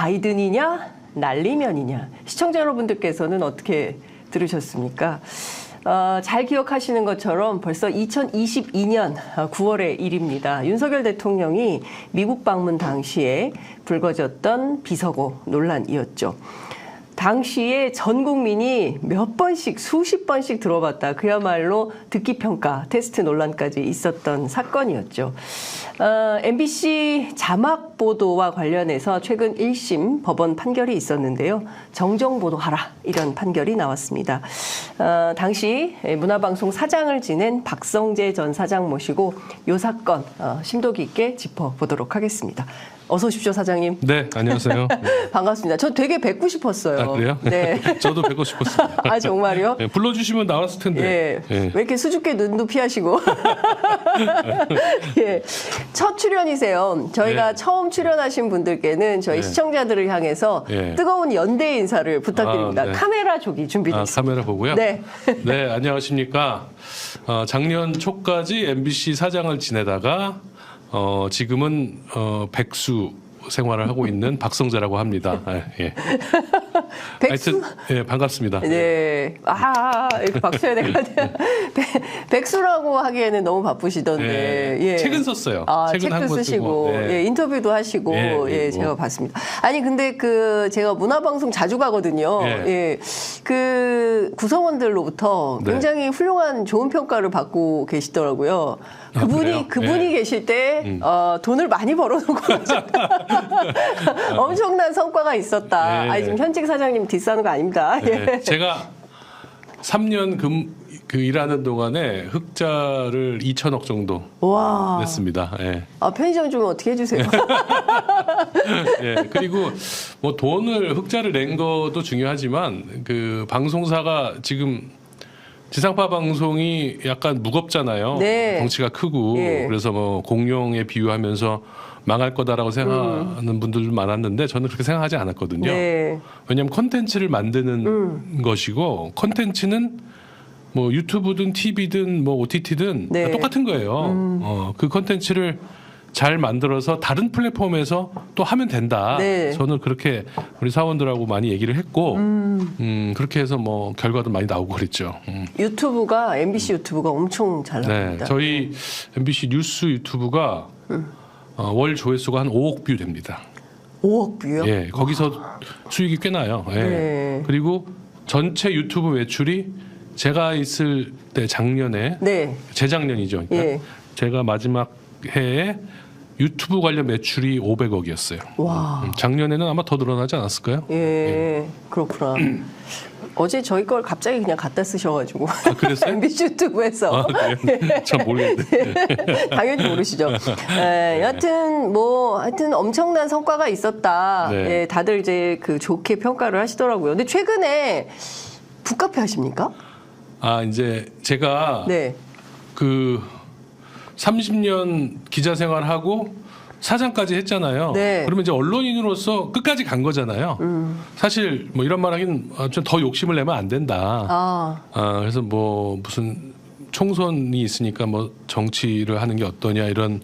바이든이냐 난리면이냐. 시청자 여러분들께서는 어떻게 들으셨습니까? 잘 기억하시는 것처럼 벌써 2022년 9월의 일입니다. 윤석열 대통령이 미국 방문 당시에 불거졌던 비서고 논란이었죠. 당시에 전 국민이 몇 번씩 수십 번씩 들어봤다. 그야말로 듣기 평가 테스트 논란까지 있었던 사건이었죠. MBC 자막 보도와 관련해서 최근 1심 법원 판결이 있었는데요. 정정 보도하라 이런 판결이 나왔습니다. 당시 문화방송 사장을 지낸 박성재 전 사장 모시고 이 사건 심도 깊게 짚어보도록 하겠습니다. 어서 오십시오, 사장님. 네, 안녕하세요. 네. 반갑습니다. 저 되게 뵙고 싶었어요. 아, 그래요? 네. 저도 뵙고 싶었어요. 아, 정말요? 네, 불러주시면 나왔을 텐데. 예. 왜 이렇게 수줍게 눈도 피하시고. 예. 첫 출연이세요. 저희가 네. 처음 출연하신 분들께는 저희 네. 시청자들을 향해서 네. 뜨거운 연대 인사를 부탁드립니다. 아, 네. 카메라 조기 준비됐습니다. 카메라 보고요? 네. 네, 안녕하십니까. 작년 초까지 MBC 사장을 지내다가 지금은 백수 생활을 하고 있는 박성재라고 합니다. 예. 백수? 하여튼 예, 반갑습니다. 네. 이렇게 박수 해야 되거든요. 백수라고 하기에는 너무 바쁘시던데. 예. 예. 책은 썼어요. 책은 책도 한 권 쓰시고, 쓰고. 예. 예, 인터뷰도 하시고, 예, 제가 봤습니다. 아니, 근데 제가 문화방송 자주 가거든요. 예. 예. 구성원들로부터 네. 굉장히 훌륭한 좋은 평가를 받고 계시더라고요. 그래요? 그분이 예. 계실 때, 돈을 많이 벌어놓고 엄청난 성과가 있었다. 예. 아니, 지금 현직 사장님 디스하는 거 아닙니다. 네, 예. 제가 3년 일하는 동안에 흑자를 2천억 정도 와. 냈습니다. 예. 편의점 좀 어떻게 해주세요. 예. 그리고 뭐 흑자를 낸 것도 중요하지만 그 방송사가 지금 지상파 방송이 약간 무겁잖아요. 네. 덩치가 크고 예. 그래서 뭐 공룡에 비유하면서 망할 거다라고 생각하는 분들도 많았는데 저는 그렇게 생각하지 않았거든요. 네. 왜냐하면 콘텐츠를 만드는 것이고 콘텐츠는 뭐 유튜브든 TV든 뭐 OTT든 네. 다 똑같은 거예요. 그 콘텐츠를 잘 만들어서 다른 플랫폼에서 또 하면 된다. 네. 저는 그렇게 우리 사원들하고 많이 얘기를 했고 그렇게 해서 뭐 결과도 많이 나오고 그랬죠. MBC 유튜브가 엄청 잘 네, 나갑니다. 저희 MBC 뉴스 유튜브가 월 조회수가 한 5억 뷰 됩니다. 5억 뷰요? 예, 거기서 수익이 꽤 나요. 예. 네. 그리고 전체 유튜브 매출이 제가 있을 때 작년에 네. 재작년이죠. 그러니까 예. 제가 마지막 해에 유튜브 관련 매출이 500억이었어요. 와. 작년에는 아마 더 늘어나지 않았을까요? 예. 그렇구나. 어제 저희 걸 갑자기 그냥 갖다 쓰셔가지고. 그랬어요? MBC 유튜브에서. 그래요? 전 모르겠는데. 당연히 모르시죠. 하여튼 엄청난 성과가 있었다. 네. 예, 다들 이제 좋게 평가를 하시더라고요. 근데 최근에 북카페 하십니까? 이제 제가 네. 30년 기자 생활하고 사장까지 했잖아요. 네. 그러면 이제 언론인으로서 끝까지 간 거잖아요. 사실 뭐 이런 말 하긴 좀 더 욕심을 내면 안 된다. 그래서 뭐 무슨 총선이 있으니까 뭐 정치를 하는 게 어떠냐 이런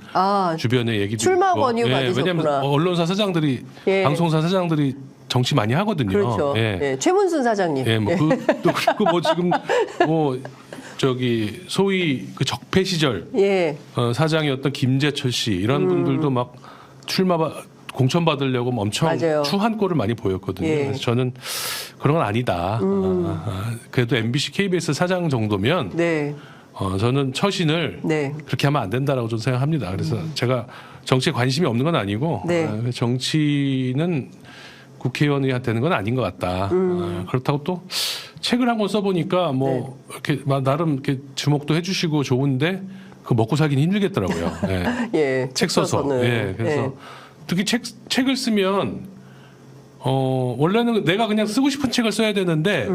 주변의 얘기도 출마 있고. 권유 받으셨구나. 왜냐하면 언론사 사장들이 방송사 사장들이 정치 많이 하거든요. 그렇죠. 예, 최문순 사장님. 예, 뭐 또 그리고 뭐 지금 뭐 소위 적폐 시절 사장이었던 김재철 씨 이런 분들도 막 공천 받으려고 엄청 맞아요. 추한 꼴을 많이 보였거든요. 예. 그래서 저는 그런 건 아니다. 그래도 MBC, KBS 사장 정도면 저는 처신을 그렇게 하면 안 된다라고 저는 생각합니다. 그래서 제가 정치에 관심이 없는 건 아니고 정치는 국회의원이 되는 건 아닌 것 같다. 그렇다고 또 책을 한 권 써보니까 뭐 이렇게 나름 이렇게 주목도 해주시고 좋은데 그 먹고 살기는 힘들겠더라고요. 예, 책 써서. 예, 그래서 특히 책을 쓰면 원래는 내가 그냥 쓰고 싶은 책을 써야 되는데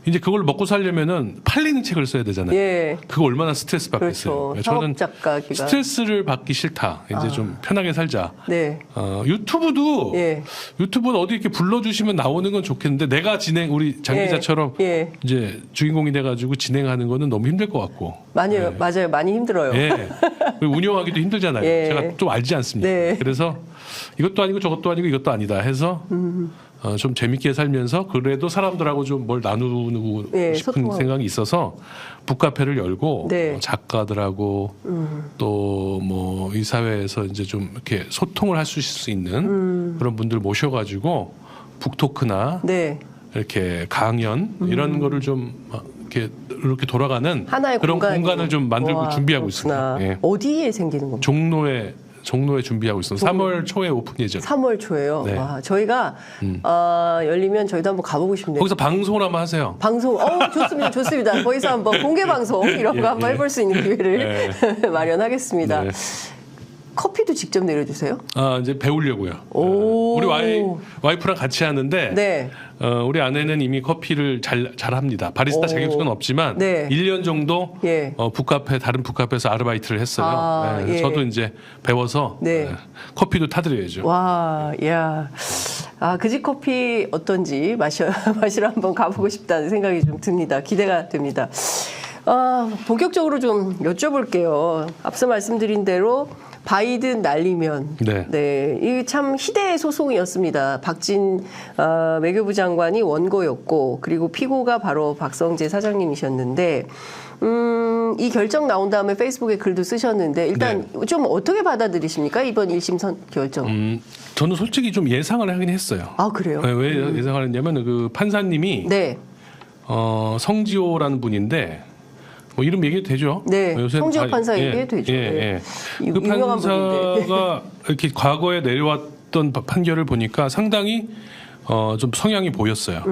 이제 그걸 먹고 살려면은 팔리는 책을 써야 되잖아요. 예. 그거 얼마나 스트레스 받겠어요. 그렇죠. 저는 작가 기간. 스트레스를 받기 싫다. 이제 좀 편하게 살자. 네. 유튜브도 유튜브는 어디 이렇게 불러주시면 나오는 건 좋겠는데 내가 우리 장 기자처럼 이제 주인공이 돼가지고 진행하는 거는 너무 힘들 것 같고. 맞아요. 많이 힘들어요. 그리고 운영하기도 힘들잖아요. 제가 좀 알지 않습니까? 그래서 이것도 아니고 저것도 아니고 이것도 아니다 해서 좀 재밌게 살면서 그래도 사람들하고 좀 뭘 나누고 네, 싶은 소통하고. 생각이 있어서 북카페를 열고 네. 작가들하고 또 뭐 이 사회에서 이제 좀 이렇게 소통을 할 수 있는 그런 분들 모셔가지고 북토크나 네. 이렇게 강연 이런 거를 좀 이렇게 돌아가는 하나의 그런 공간이. 공간을 좀 만들고 와, 준비하고 그렇구나. 있습니다. 예. 어디에 생기는 겁니까? 종로에 준비하고 있습니다. 3월 초에 오픈 예정. 3월 초에요. 네. 와, 저희가 열리면 저희도 한번 가보고 싶네요. 거기서 방송을 한번 하세요. 방송, 좋습니다, 좋습니다. 거기서 한번 공개 방송 이런 거 한번 해볼 수 있는 기회를 마련하겠습니다. 네. 커피도 직접 내려주세요? 이제 배우려고요. 오. 우리 와이프랑 같이 하는데 네. 우리 아내는 이미 커피를 잘합니다. 바리스타 오. 자격증은 없지만 네. 1년 정도 예. 다른 북카페에서 아르바이트를 했어요. 아, 네. 예. 저도 이제 배워서 네. 커피도 타드려야죠. 와, 야. 그 집 커피 어떤지 마시러 한번 가보고 싶다는 생각이 좀 듭니다. 기대가 됩니다. 본격적으로 좀 여쭤볼게요. 앞서 말씀드린 대로 바이든 날리면 네. 이게 참 희대의 소송이었습니다. 박진 외교부 장관이 원고였고 그리고 피고가 바로 박성재 사장님이셨는데 이 결정 나온 다음에 페이스북에 글도 쓰셨는데 일단 좀 어떻게 받아들이십니까? 이번 1심 결정. 저는 솔직히 좀 예상을 하긴 했어요. 아, 그래요? 네, 왜 예상을 했냐면 그 판사님이 네. 성지호라는 분인데 뭐 이름 얘기해도 되죠? 네, 요새는 성지호 판사 얘기해도 되죠. 예. 그 유명한 분인데. 판사가 이렇게 과거에 내려왔던 판결을 보니까 상당히 좀 성향이 보였어요.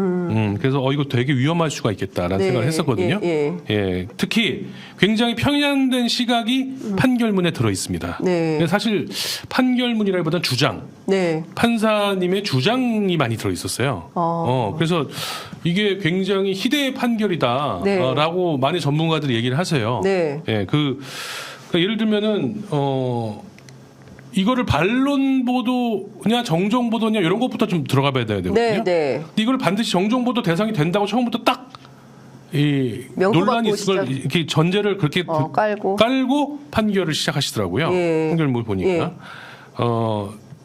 그래서 이거 되게 위험할 수가 있겠다라는 네, 생각을 했었거든요. 예. 특히 굉장히 편향된 시각이 판결문에 들어 있습니다. 네. 근데 사실 판결문이라기보다는 주장. 네. 판사님의 주장이 많이 들어 있었어요. 그래서 이게 굉장히 희대의 판결이다라고 네. 많은 전문가들이 얘기를 하세요. 네. 예, 그러니까 예를 들면은 이거를 반론 보도냐 정정 보도냐 이런 것부터 좀 들어가 봐야 되거든요. 네. 근데 이걸 반드시 정정 보도 대상이 된다고 처음부터 딱 이 논란이 있을 걸 이렇게 전제를 그렇게 깔고 판결을 시작하시더라고요. 예. 판결문 보니까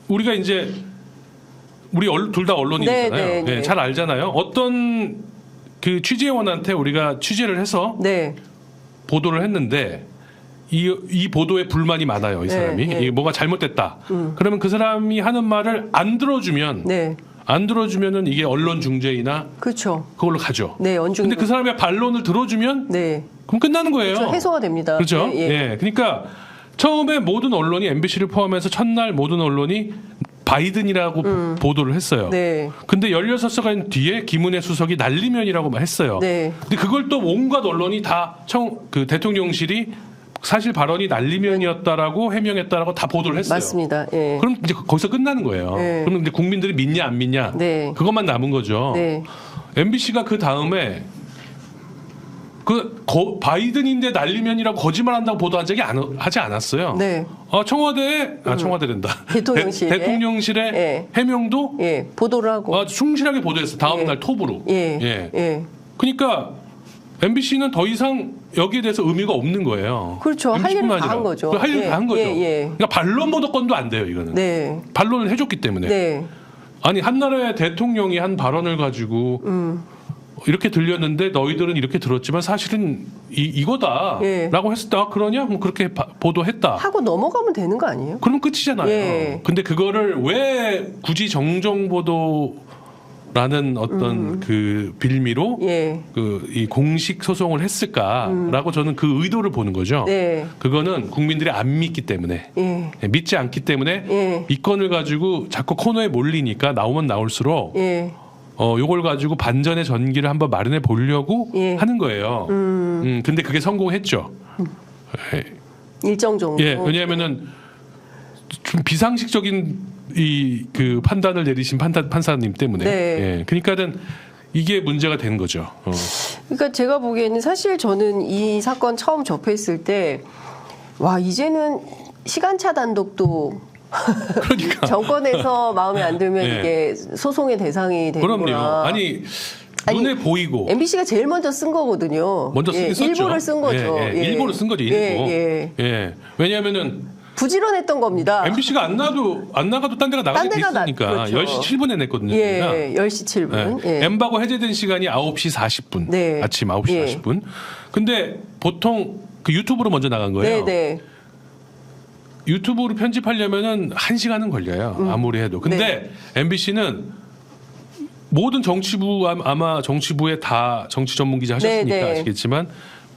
우리가 이제 우리 둘 다 언론인이잖아요. 네, 잘 알잖아요. 어떤 그 취재원한테 우리가 취재를 해서 보도를 했는데 이 보도에 불만이 많아요. 이 사람이 이게 뭐가 잘못됐다. 그러면 그 사람이 하는 말을 안 들어주면 안 들어주면은 이게 언론 중재이나 그렇죠. 그걸로 가죠. 네, 근데 그 사람의 반론을 들어주면 그럼 끝나는 거예요. 그렇죠. 해소가 됩니다. 그렇죠. 예. 그러니까 처음에 모든 언론이 MBC를 포함해서 첫날 모든 언론이 바이든이라고 보도를 했어요. 근데 16시간 뒤에 김은혜 수석이 날리면이라고 했어요. 근데 그걸 또 온갖 언론이 다 그 대통령실이 사실 발언이 날리면이었다라고 해명했다라고 다 보도를 했어요. 맞습니다. 예. 그럼 이제 거기서 끝나는 거예요. 그럼 이제 국민들이 믿냐 안 믿냐 그것만 남은 거죠. MBC가 그 다음에 바이든인데 날리면이라고 거짓말한다고 보도한 적이 하지 않았어요. 청와대된다. 대통령실의 해명도 보도를 하고 충실하게 보도했어. 다음 날 톱으로. 그러니까 MBC는 더 이상 여기에 대해서 의미가 없는 거예요. 그렇죠. 할 일을 다 한 거죠. 할 일을 다 한 거죠. 그러니까 반론 보도권도 안 돼요. 이거는. 반론을 해줬기 때문에. 아니 한나라의 대통령이 한 발언을 가지고 이렇게 들렸는데 너희들은 이렇게 들었지만 사실은 이거다라고 했을 때 그러냐? 그럼 그렇게 보도했다. 하고 넘어가면 되는 거 아니에요? 그럼 끝이잖아요. 근데 그거를 왜 굳이 정정 보도라는 어떤 그 빌미로 이 공식 소송을 했을까라고 저는 그 의도를 보는 거죠. 그거는 국민들이 안 믿기 때문에 믿지 않기 때문에 이 건을 가지고 자꾸 코너에 몰리니까 나오면 나올수록 요걸 가지고 반전의 전기를 한번 마련해 보려고 하는 거예요. 근데 그게 성공했죠. 일정 정도. 왜냐하면은 좀 비상식적인 그 판단을 내리신 판사님 때문에. 그러니까는 이게 문제가 되는 거죠. 그러니까 제가 보기에는 사실 저는 이 사건 처음 접했을 때 이제는 시간차 단독도 그러니까 정권에서 마음에 안 들면 이게 소송의 대상이 되는구나. 그럼요. 아니 눈에 보이고 MBC가 제일 먼저 쓴 거거든요. 먼저 쓰긴 썼죠. 일보를 쓴 거죠. 일보를 쓴 거죠. 일보. 왜냐하면은 부지런했던 겁니다. MBC가 안 나가도 딴 데가 나가게 돼 있으니까 그렇죠. 10시 7분에 냈거든요. 예, 10시 7분. 예. 엠바고 해제된 시간이 9시 40분. 네. 아침 9시 예. 40분. 근데 보통 그 유튜브로 먼저 나간 거예요. 네. 유튜브로 편집하려면은 1시간은 걸려요. 아무리 해도. 근데 MBC는 모든 정치부 아마 정치부에 다 정치 전문 기자 하셨으니까 네. 아시겠지만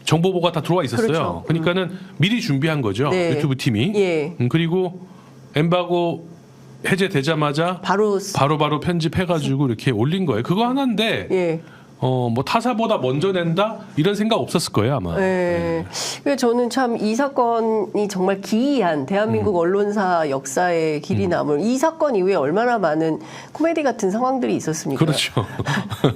정보보가 다 들어와 있었어요. 그렇죠. 그러니까는 미리 준비한 거죠. 네. 유튜브 팀이. 예. 그리고 엠바고 해제되자마자 바로 편집해가지고 이렇게 올린 거예요. 그거 하나인데 예. 뭐 타사보다 먼저 낸다 이런 생각 없었을 거예요 아마. 네. 그래서 저는 참 이 사건이 정말 기이한 대한민국 언론사 역사의 길이 남을 이 사건 이후에 얼마나 많은 코미디 같은 상황들이 있었습니까? 그렇죠.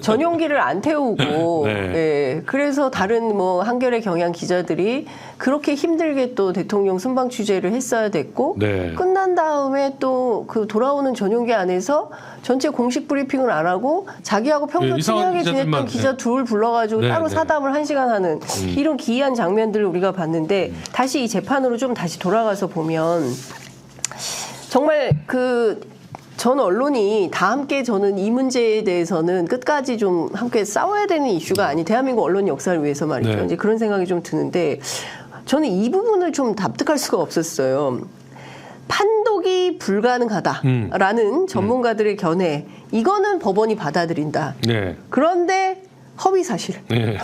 전용기를 안 태우고 네. 예, 그래서 다른 뭐 한겨레 경향 기자들이 그렇게 힘들게 또 대통령 순방 취재를 했어야 됐고 네. 끝난 다음에 또 그 돌아오는 전용기 안에서 전체 공식 브리핑을 안 하고 자기하고 평소 친하게 지냈던 기자 둘 불러가지고 따로 사담을 1시간 하는 이런 기이한 장면들을 우리가 봤는데 다시 이 재판으로 좀 다시 돌아가서 보면 정말 전 언론이 다 함께 저는 이 문제에 대해서는 끝까지 좀 함께 싸워야 되는 이슈가 아닌 대한민국 언론 역사를 위해서 말이죠. 네. 이제 그런 생각이 좀 드는데 저는 이 부분을 좀 납득할 수가 없었어요. 판독이 불가능하다라는 전문가들의 견해, 이거는 법원이 받아들인다. 네. 그런데 허위 사실. 네.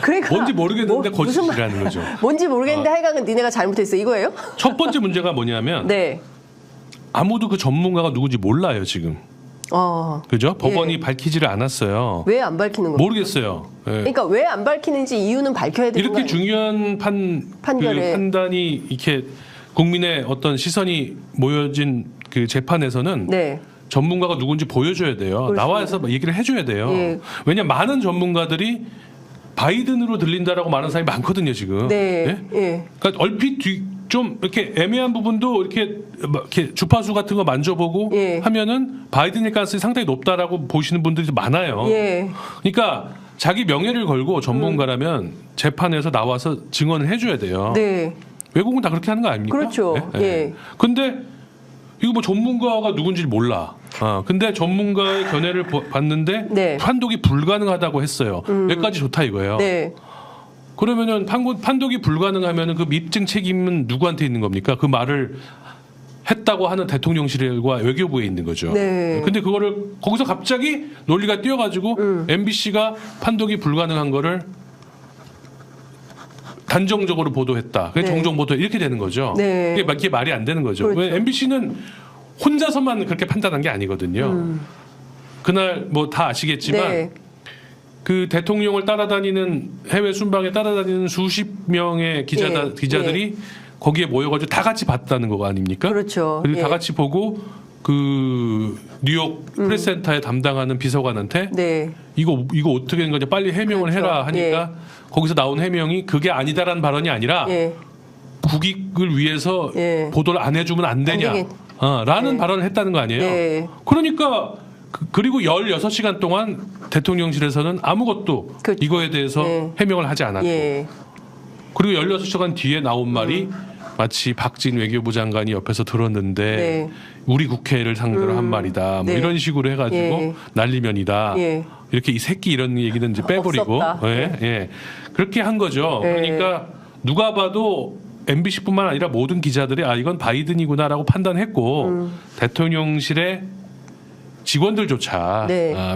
그러니까 뭔지 모르겠는데 거짓이라는 거죠. 뭔지 모르겠는데 하여간 니네가 잘못했어 이거예요? 첫 번째 문제가 뭐냐면 네. 아무도 그 전문가가 누군지 몰라요 지금. 그죠? 법원이 밝히지를 않았어요. 왜 안 밝히는 거예요? 모르겠어요. 예. 그러니까 왜 안 밝히는지 이유는 밝혀야 되는 이렇게 거예요. 중요한 판단이 이렇게 국민의 어떤 시선이 모여진 그 재판에서는 네. 전문가가 누군지 보여줘야 돼요. 그렇습니다. 나와서 얘기를 해줘야 돼요. 예. 왜냐 많은 전문가들이 바이든으로 들린다라고 말하는 사람이 많거든요 지금. 네. 예? 예. 그러니까 얼핏 좀 이렇게 애매한 부분도 이렇게 주파수 같은 거 만져보고 예. 하면은 바이든일 가능성이 상당히 높다라고 보시는 분들이 많아요. 예. 그러니까 자기 명예를 걸고 전문가라면 재판에서 나와서 증언을 해줘야 돼요. 네. 외국은 다 그렇게 하는 거 아닙니까? 그렇죠. 네? 예. 근데 이거 뭐 전문가가 누군지 몰라. 근데 전문가의 견해를 봤는데 네. 판독이 불가능하다고 했어요. 여기까지 좋다 이거예요. 네. 그러면은 판독이 불가능하면은 그 입증 책임은 누구한테 있는 겁니까? 그 말을 했다고 하는 대통령실과 외교부에 있는 거죠. 네. 근데 그거를 거기서 갑자기 논리가 뛰어가지고 MBC가 판독이 불가능한 거를 단정적으로 보도했다. 그게 네. 정정 보도 이렇게 되는 거죠. 네. 이게 말이 안 되는 거죠. 그렇죠. 왜 MBC는 혼자서만 그렇게 판단한 게 아니거든요. 그날 뭐 다 아시겠지만 네. 그 대통령을 따라다니는 해외 순방에 따라다니는 수십 명의 기자들이 거기에 모여가지고 다 같이 봤다는 거 아닙니까? 그렇죠. 그리고 다 같이 보고 그 뉴욕 프레스센터에 담당하는 비서관한테 네. 이거 어떻게 된 거냐 빨리 해명을 그렇죠. 해라 하니까 거기서 나온 해명이 그게 아니다라는 발언이 아니라 국익을 위해서 보도를 안 해주면 안 되냐 라는 발언을 했다는 거 아니에요. 네. 그러니까 그리고 16시간 동안 대통령실에서는 아무것도 이거에 대해서 해명을 하지 않았고 그리고 16시간 뒤에 나온 말이 마치 박진 외교부 장관이 옆에서 들었는데 우리 국회를 상대로 한 말이다. 뭐 이런 식으로 해가지고 난리면이다. 이렇게 이 새끼 이런 얘기는 이제 빼버리고 그렇게 한 거죠. 그러니까 누가 봐도 MBC뿐만 아니라 모든 기자들이 이건 바이든이구나라고 판단했고 대통령실의 직원들조차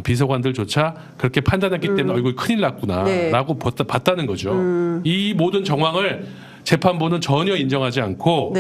비서관들조차 그렇게 판단했기 때문에 이거 큰일 났구나라고 봤다는 거죠. 이 모든 정황을 재판부는 전혀 인정하지 않고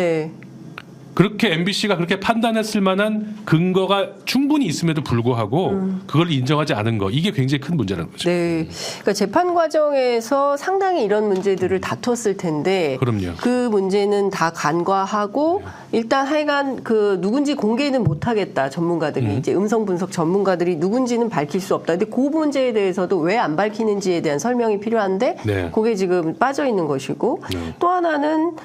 그렇게 MBC가 그렇게 판단했을 만한 근거가 충분히 있음에도 불구하고 그걸 인정하지 않은 거 이게 굉장히 큰 문제라는 거죠. 네, 그러니까 재판 과정에서 상당히 이런 문제들을 다퉜을 텐데, 그럼요. 그 문제는 다 간과하고 일단 하여간 그 누군지 공개는 못하겠다 전문가들이 이제 음성 분석 전문가들이 누군지는 밝힐 수 없다. 근데 그 문제에 대해서도 왜 안 밝히는지에 대한 설명이 필요한데, 그게 지금 빠져 있는 것이고 또 하나는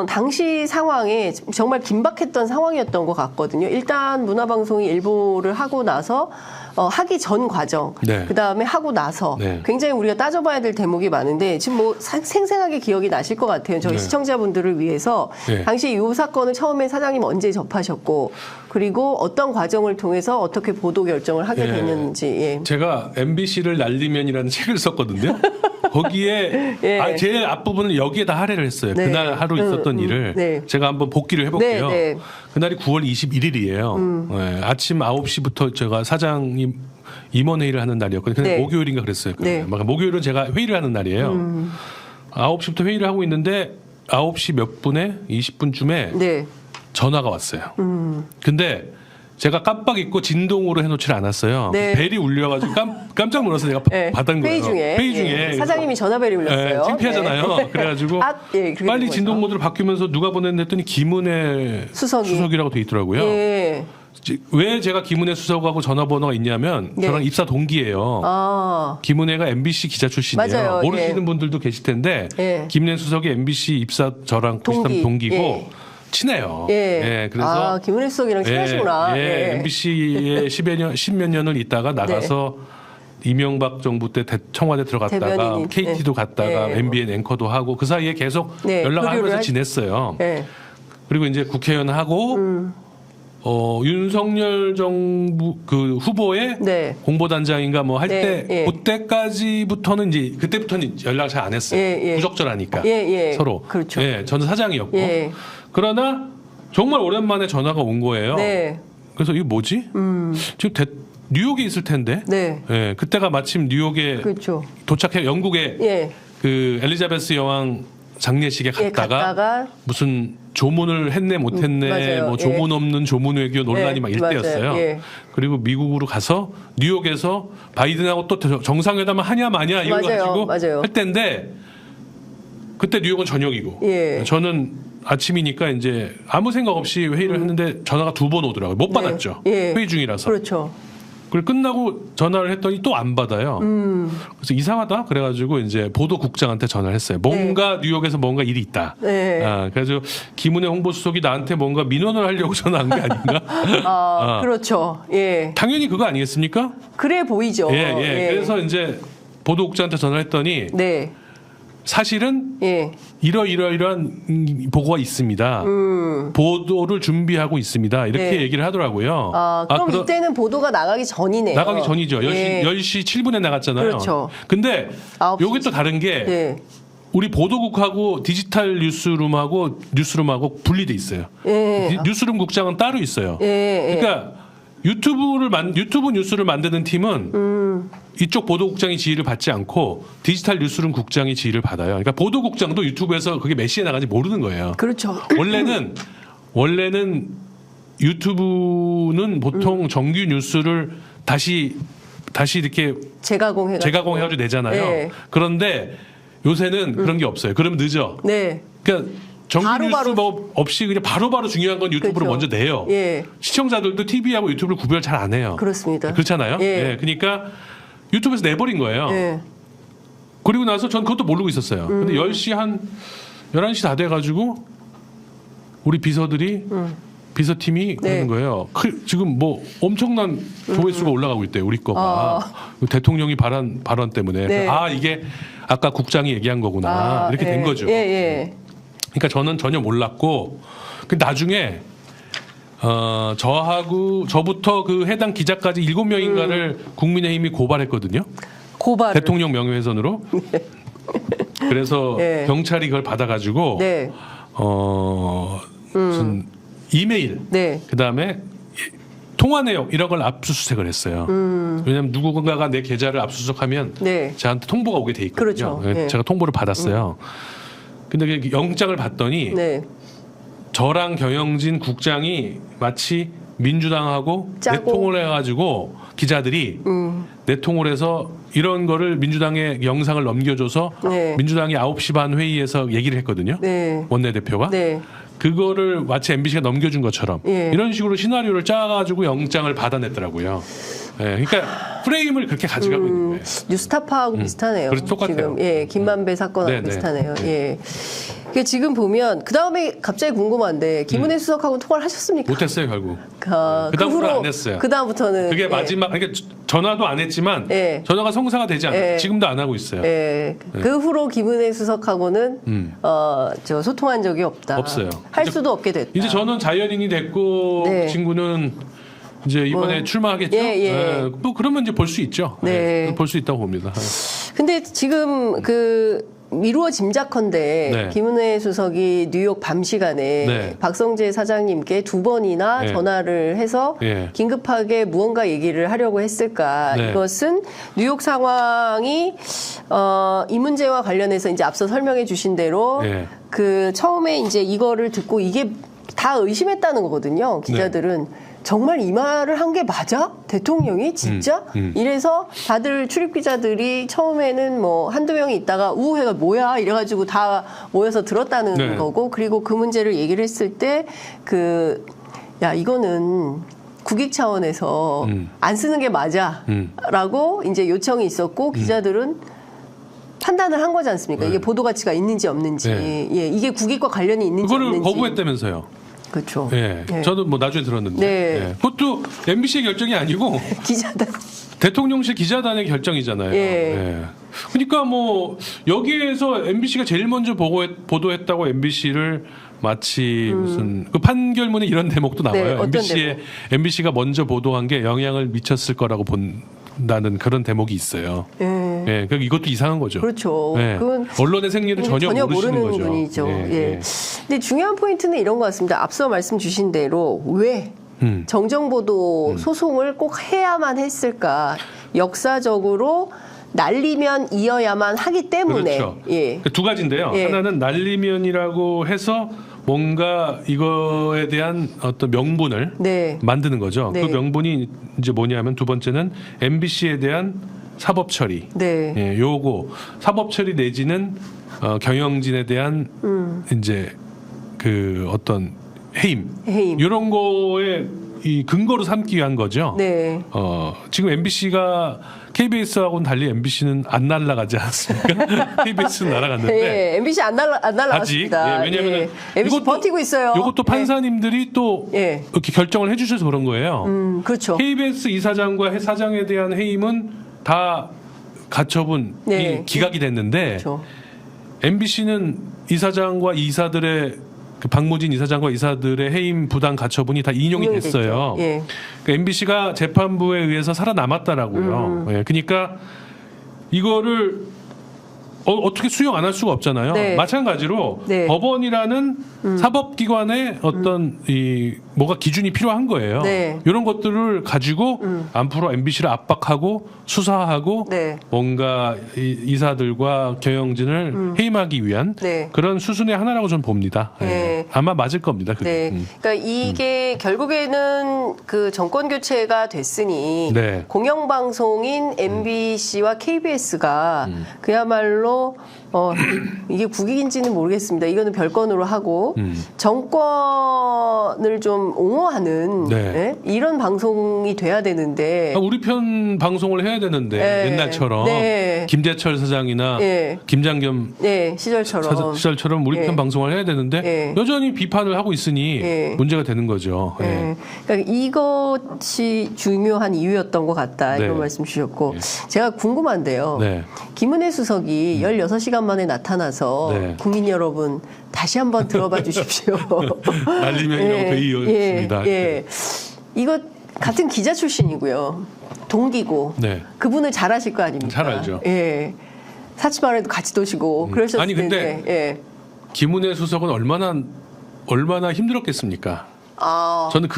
당시 상황에 정말 긴박했던 상황이었던 것 같거든요. 일단 문화방송이 일보를 하고 나서 하기 전 과정, 네. 그다음에 하고 나서 네. 굉장히 우리가 따져봐야 될 대목이 많은데 지금 뭐 생생하게 기억이 나실 것 같아요. 저희 네. 시청자분들을 위해서 네. 당시 이 사건을 처음에 사장님 언제 접하셨고 그리고 어떤 과정을 통해서 어떻게 보도 결정을 하게 예. 됐는지. 예. 제가 MBC를 날리면이라는 책을 썼거든요. 거기에 예. 제일 앞부분을 여기에다 할애를 했어요. 네. 그날 하루 있었던 일을 네. 제가 한번 복기를 해볼게요. 네, 네. 그날이 9월 21일이에요. 네. 아침 9시부터 제가 사장님 임원회의를 하는 날이었거든요. 근데 네. 목요일인가 그랬어요. 네. 목요일은 제가 회의를 하는 날이에요. 9시부터 회의를 하고 있는데 9시 몇 분에 20분쯤에 네. 전화가 왔어요. 근데 제가 깜빡 잊고 진동으로 해놓지를 않았어요. 네. 벨이 울려가지고 깜짝 놀라서 내가 네. 받은 거예요. 회의 중에 예. 사장님이 전화벨이 울렸어요. 창피하잖아요. 네. 그래가지고 예, 그렇게 빨리 된 거죠. 진동 모드로 바뀌면서 누가 보냈는데 했더니 김은혜 수석이라고 돼 있더라고요. 예. 왜 제가 김은혜 수석하고 전화번호가 있냐면 네. 저랑 입사 동기예요. 아. 김은혜가 MBC 기자 출신이에요. 맞아요. 모르시는 예. 분들도 계실 텐데 예. 김은혜 수석이 MBC 입사 저랑 비슷한 동기고 예. 친해요. 예. 예, 그래서 김은혜 수석이랑 친하시구나. 예. MBC에 10몇 년을 있다가 나가서 이명박 정부 때 청와대 들어갔다가 대변인이. KT도 갔다가 예. MBN 앵커도 하고 그 사이에 계속 네, 연락하면서 지냈어요. 예. 그리고 이제 국회의원 하고 윤석열 정부 그 후보의 네. 홍보단장인가 뭐 할 때 네, 예. 그때까지부터는 이제 그때부터는 연락을 잘 안 했어요. 예, 예. 부적절하니까 예, 예. 서로. 그렇죠. 예, 저는 사장이었고. 예. 그러나 정말 오랜만에 전화가 온 거예요. 네. 그래서 이거 뭐지? 지금 뉴욕에 있을 텐데. 네. 예, 그때가 마침 뉴욕에 그렇죠. 도착해 영국에 예. 그 엘리자베스 여왕 장례식에 예, 갔다가 무슨 조문을 했네 못했네 맞아요. 뭐 조문 없는 조문 외교 논란이 예, 막 일때였어요. 맞아요. 예. 그리고 미국으로 가서 뉴욕에서 바이든하고 또 정상회담을 하냐 마냐 이걸 가지고 맞아요. 할 때인데 그때 뉴욕은 저녁이고 예. 저는 아침이니까 이제 아무 생각 없이 회의를 했는데 전화가 2번 오더라고요. 못 받았죠. 예. 회의 중이라서. 그렇죠. 그걸 끝나고 전화를 했더니 또 안 받아요. 그래서 이상하다. 그래가지고 이제 보도국장한테 전화를 했어요. 뭔가 뉴욕에서 뭔가 일이 있다. 네. 그래서 김은혜 홍보수석이 나한테 뭔가 민원을 하려고 전화한 게 아닌가? 그렇죠. 예. 당연히 그거 아니겠습니까? 그래 보이죠. 예. 그래서 이제 보도국장한테 전화를 했더니 네. 사실은 예. 이러이러한 보고가 있습니다. 보도를 준비하고 있습니다. 이렇게 네. 얘기를 하더라고요. 그럼 이때는 보도가 나가기 전이네요. 나가기 전이죠. 10시, 예. 10시 7분에 나갔잖아요. 그렇죠. 근데 9시. 여기 또 다른 게 예. 우리 보도국하고 디지털 뉴스룸하고 분리돼 있어요. 예. 뉴스룸 국장은 따로 있어요. 예. 그러니까 유튜브 뉴스를 만드는 팀은 이쪽 보도국장이 지휘를 받지 않고 디지털 뉴스룸 국장이 지휘를 받아요. 그러니까 보도국장도 유튜브에서 그게 몇 시에 나가는지 모르는 거예요. 그렇죠. 원래는 유튜브는 보통 정규 뉴스를 다시 이렇게 재가공해가지고 내잖아요. 네. 그런데 요새는 그런 게 없어요. 그러면 늦어. 네. 그러니까 정규 바로바로. 뉴스 뭐 없이 그냥 바로바로 중요한 건 유튜브를 그렇죠. 먼저 내요. 예. 시청자들도 TV하고 유튜브를 구별 잘 안 해요. 그렇습니다. 그렇잖아요. 예. 그러니까 유튜브에서 내버린 거예요. 예. 그리고 나서 전 그것도 모르고 있었어요. 근데 10시 한 11시 다 돼가지고 우리 비서들이 비서팀이 네. 그러는 거예요. 지금 뭐 엄청난 조회수가 올라가고 있대요. 우리 거가. 대통령이 발언 때문에. 네. 이게 아까 국장이 얘기한 거구나. 이렇게 된 거죠. 예. 그러니까 저는 전혀 몰랐고 나중에 저부터 그 해당 기자까지 7명인가를 국민의힘이 고발했거든요. 고발. 대통령 명예훼손으로. 그래서 네. 경찰이 그걸 받아가지고 네. 무슨 이메일, 네. 그다음에 통화 내용 이런 걸 압수수색을 했어요. 왜냐하면 누군가가 내 계좌를 압수수색하면 네. 저한테 통보가 오게 돼 있거든요. 그렇죠. 네. 제가 통보를 받았어요. 근데 그 영장을 받더니 네. 저랑 경영진 국장이 마치 민주당하고 짜고. 내통을 해가지고 기자들이 내통을 해서 이런 거를 민주당에 영상을 넘겨줘서 네. 민주당이 9시 반 회의에서 얘기를 했거든요. 네. 원내대표가. 네. 그거를 마치 MBC가 넘겨준 것처럼 예. 이런 식으로 시나리오를 짜가지고 영장을 받아냈더라고요. 예, 그러니까 프레임을 그렇게 가져가고 있는 거예요. 뉴스타파하고 비슷하네요. 그래서 똑같아요. 지금 김만배 사건하고 네네. 비슷하네요. 예. 지금 보면 그 다음에 갑자기 궁금한데 김은혜 수석하고 통화를 하셨습니까? 못했어요 결국. 그 다음부터는 안 했어요. 그 다음부터는 그게 마지막. 그러니까 전화도 안 했지만 전화가 성사가 되지 않아요. 지금도 안 하고 있어요. 그 후로 김은혜 수석하고는 저 소통한 적이 없다. 없어요. 할 수도 없게 됐다. 이제 저는 자연인이 됐고 그 친구는 이제 이번에 출마하겠죠. 뭐 그러면 이제 볼 수 있죠. 볼 수 있다고 봅니다. 근데 지금 미루어 짐작컨대 김은혜 수석이 뉴욕 밤 시간에 박성재 사장님께 2번이나 전화를 해서 긴급하게 무언가 얘기를 하려고 했을까? 이것은 뉴욕 상황이 이 문제와 관련해서 이제 앞서 설명해 주신 대로 처음에 이제 이거를 듣고 이게 다 의심했다는 거거든요. 기자들은. 정말 이 말을 한 게 맞아? 대통령이 진짜? 이래서 다들 출입 기자들이 처음에는 뭐 한두 명이 있다가 우해가 뭐야 이래가지고 다 모여서 들었다는 거고, 그리고 그 문제를 얘기를 했을 때 야 이거는 국익 차원에서 안 쓰는 게 맞아라고 이제 요청이 있었고 기자들은 판단을 한 거지 않습니까? 이게 보도 가치가 있는지 없는지, 이게 국익과 관련이 있는지 그거를 없는지. 거부했다면서요. 그렇죠. 저도 뭐 나중에 들었는데 그것도 MBC의 결정이 아니고 기자단 대통령실 기자단의 결정이잖아요. 그러니까 뭐 여기에서 MBC가 제일 먼저 보도했다고 MBC를 마치 무슨 그 판결문에 이런 대목도 나와요. MBC가 먼저 보도한 게 영향을 미쳤을 거라고 본다는 그런 대목이 있어요. 그러니까 이것도 이상한 거죠. 그렇죠. 그건 언론의 생리를 전혀 모르시는 거죠. 분이죠. 근데 중요한 포인트는 이런 것 같습니다. 앞서 말씀 주신 대로 왜 정정보도 소송을 꼭 해야만 했을까? 역사적으로 날리면 이어야만 하기 때문에. 그렇죠. 두 가지인데요. 하나는 날리면이라고 해서 뭔가 이거에 대한 어떤 명분을 만드는 거죠. 그 명분이 이제 뭐냐면 두 번째는 MBC에 대한 사법 처리. 요거 사법 처리 내지는 경영진에 대한 이제 그 어떤 해임. 이런 거에 이 근거로 삼기 위한 거죠. 지금 MBC가 KBS하고는 달리 MBC는 안 날아가지 않습니까? KBS는 날아갔는데 MBC 안 날아갔습니다. 왜냐하면 MBC 버티고 있어요. 이것도 판사님들이 또 이렇게 결정을 해주셔서 그런 거예요. 그렇죠. KBS 이사장과 사장에 대한 해임은 다 가처분이 기각이 됐는데 MBC는 이사장과 이사들의 그 박무진 이사장과 이사들의 해임 부당 가처분이 다 인용이 됐어요. 그러니까 MBC가 재판부에 의해서 살아남았다라고요. 그러니까 이거를 어떻게 수용 안 할 수가 없잖아요. 마찬가지로 법원이라는 사법기관의 어떤 뭐가 기준이 필요한 거예요. 이런 것들을 가지고 앞으로 MBC를 압박하고 수사하고 뭔가 이사들과 경영진을 해임하기 위한 그런 수순의 하나라고 저는 봅니다. 아마 맞을 겁니다. 그러니까 이게 결국에는 그 정권 교체가 됐으니 공영방송인 MBC와 KBS가 그야말로 이게 국익인지는 모르겠습니다. 이거는 별건으로 하고 정권을 좀 옹호하는 이런 방송이 돼야 되는데 우리 편 방송을 해야 되는데 옛날처럼 김재철 사장이나 김장겸 시절처럼 우리 편 방송을 해야 되는데 여전히 비판을 하고 있으니 문제가 되는 거죠. 그러니까 이것이 중요한 이유였던 것 같다 이런 말씀 주셨고 제가 궁금한데요. 김은혜 수석이 16시간 만에 나타나서 국민 여러분 다시 한번 들어봐 주십시오. 날리면이라고 되어있습니다. 이거 같은 기자 출신이고요. 동기고 그분을 잘 아실 거 아닙니까? 잘 알죠. 사치마을에도 같이 도시고 그러셨을 아니 근데 김은혜 수석은 얼마나 힘들었겠습니까? 저는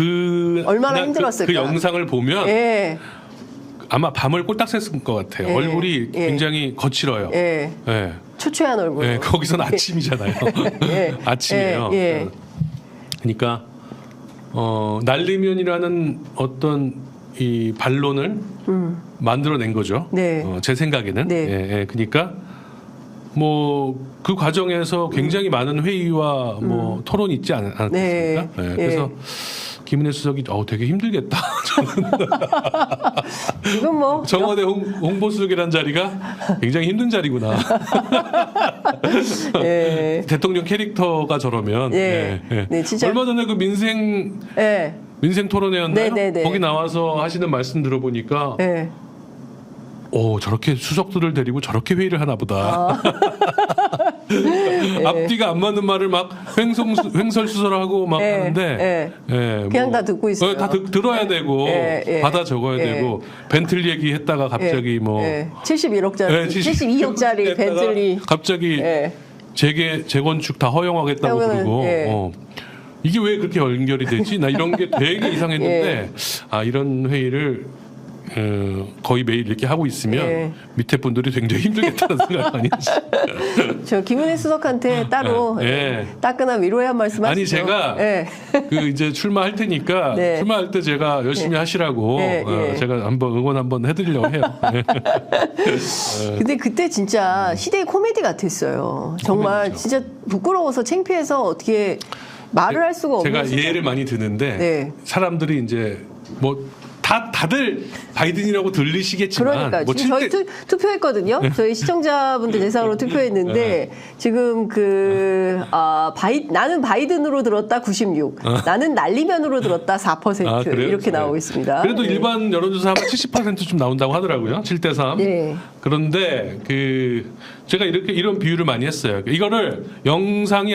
얼마나 힘들었을까? 그 영상을 보면 아마 밤을 꼴딱 샜을 것 같아요. 얼굴이 굉장히 거칠어요. 초췌한 얼굴. 거기서는 아침이잖아요. 아침이에요. 그러니까 날리면이라는 어떤 이 반론을 만들어낸 거죠. 제 생각에는. 그러니까 뭐 그 과정에서 굉장히 많은 회의와 뭐 토론이 있지 않았습니까? 그래서 김은혜 수석이 되게 힘들겠다. 지금 뭐 청와대 홍보수석이라는 자리가 굉장히 힘든 자리구나. 예. 대통령 캐릭터가 저러면 예. 예. 네, 진짜. 얼마 전에 그 민생 예. 토론회였나요? 네. 거기 나와서 하시는 말씀 들어보니까 예. 저렇게 수석들을 데리고 저렇게 회의를 하나 보다. 앞뒤가 안 맞는 말을 막 횡설수설하고 막 하는데 그냥 다 듣고 있어요. 다 들어야 되고 받아 적어야 되고 벤틀리 얘기했다가 갑자기 71억짜리 72억짜리 벤틀리 갑자기 재건축 다 허용하겠다고 그러고 이게 왜 그렇게 연결이 되지? 나 이런 게 되게 이상했는데 이런 회의를 거의 매일 이렇게 하고 있으면 밑에 분들이 굉장히 힘들겠다는 생각이 많이 했어요. 저 김은혜 수석한테 따로 따끈한 위로의 한 말씀 하시죠. 아니 제가 그 이제 출마할 테니까 출마할 때 제가 열심히 하시라고 제가 한번 응원 한번 해드리려고 해요. 근데 그때 진짜 시대의 코미디 같았어요. 정말 코미디죠. 진짜 부끄러워서 창피해서 어떻게 말을 할 수가 없는. 제가 예를 많이 드는데 사람들이 이제 다들 바이든이라고 들리시겠지만 그러니까 지금 저희 투표했거든요. 저희 시청자분들 대상으로 투표했는데 지금 나는 바이든으로 들었다 96, 나는 날리면으로 들었다 4% 이렇게 나오고 있습니다. 그래도 일반 여론조사 하면 70%좀 나온다고 하더라고요. 7대3. 그런데 제가 이런 비유를 많이 했어요. 이거를 영상이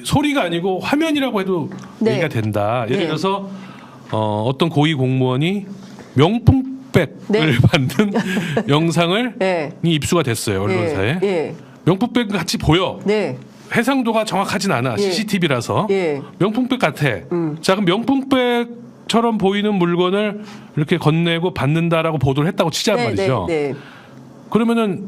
소리가 아니고 화면이라고 해도 얘기가 된다. 예를 들어서 어떤 고위 공무원이 명품백을 받는 영상을 입수가 됐어요. 언론사에. 명품백 같이 보여. 해상도가 정확하진 않아. CCTV라서. 명품백 같아. 자, 그럼 명품백처럼 보이는 물건을 이렇게 건네고 받는다라고 보도를 했다고 치자 말이죠. 그러면은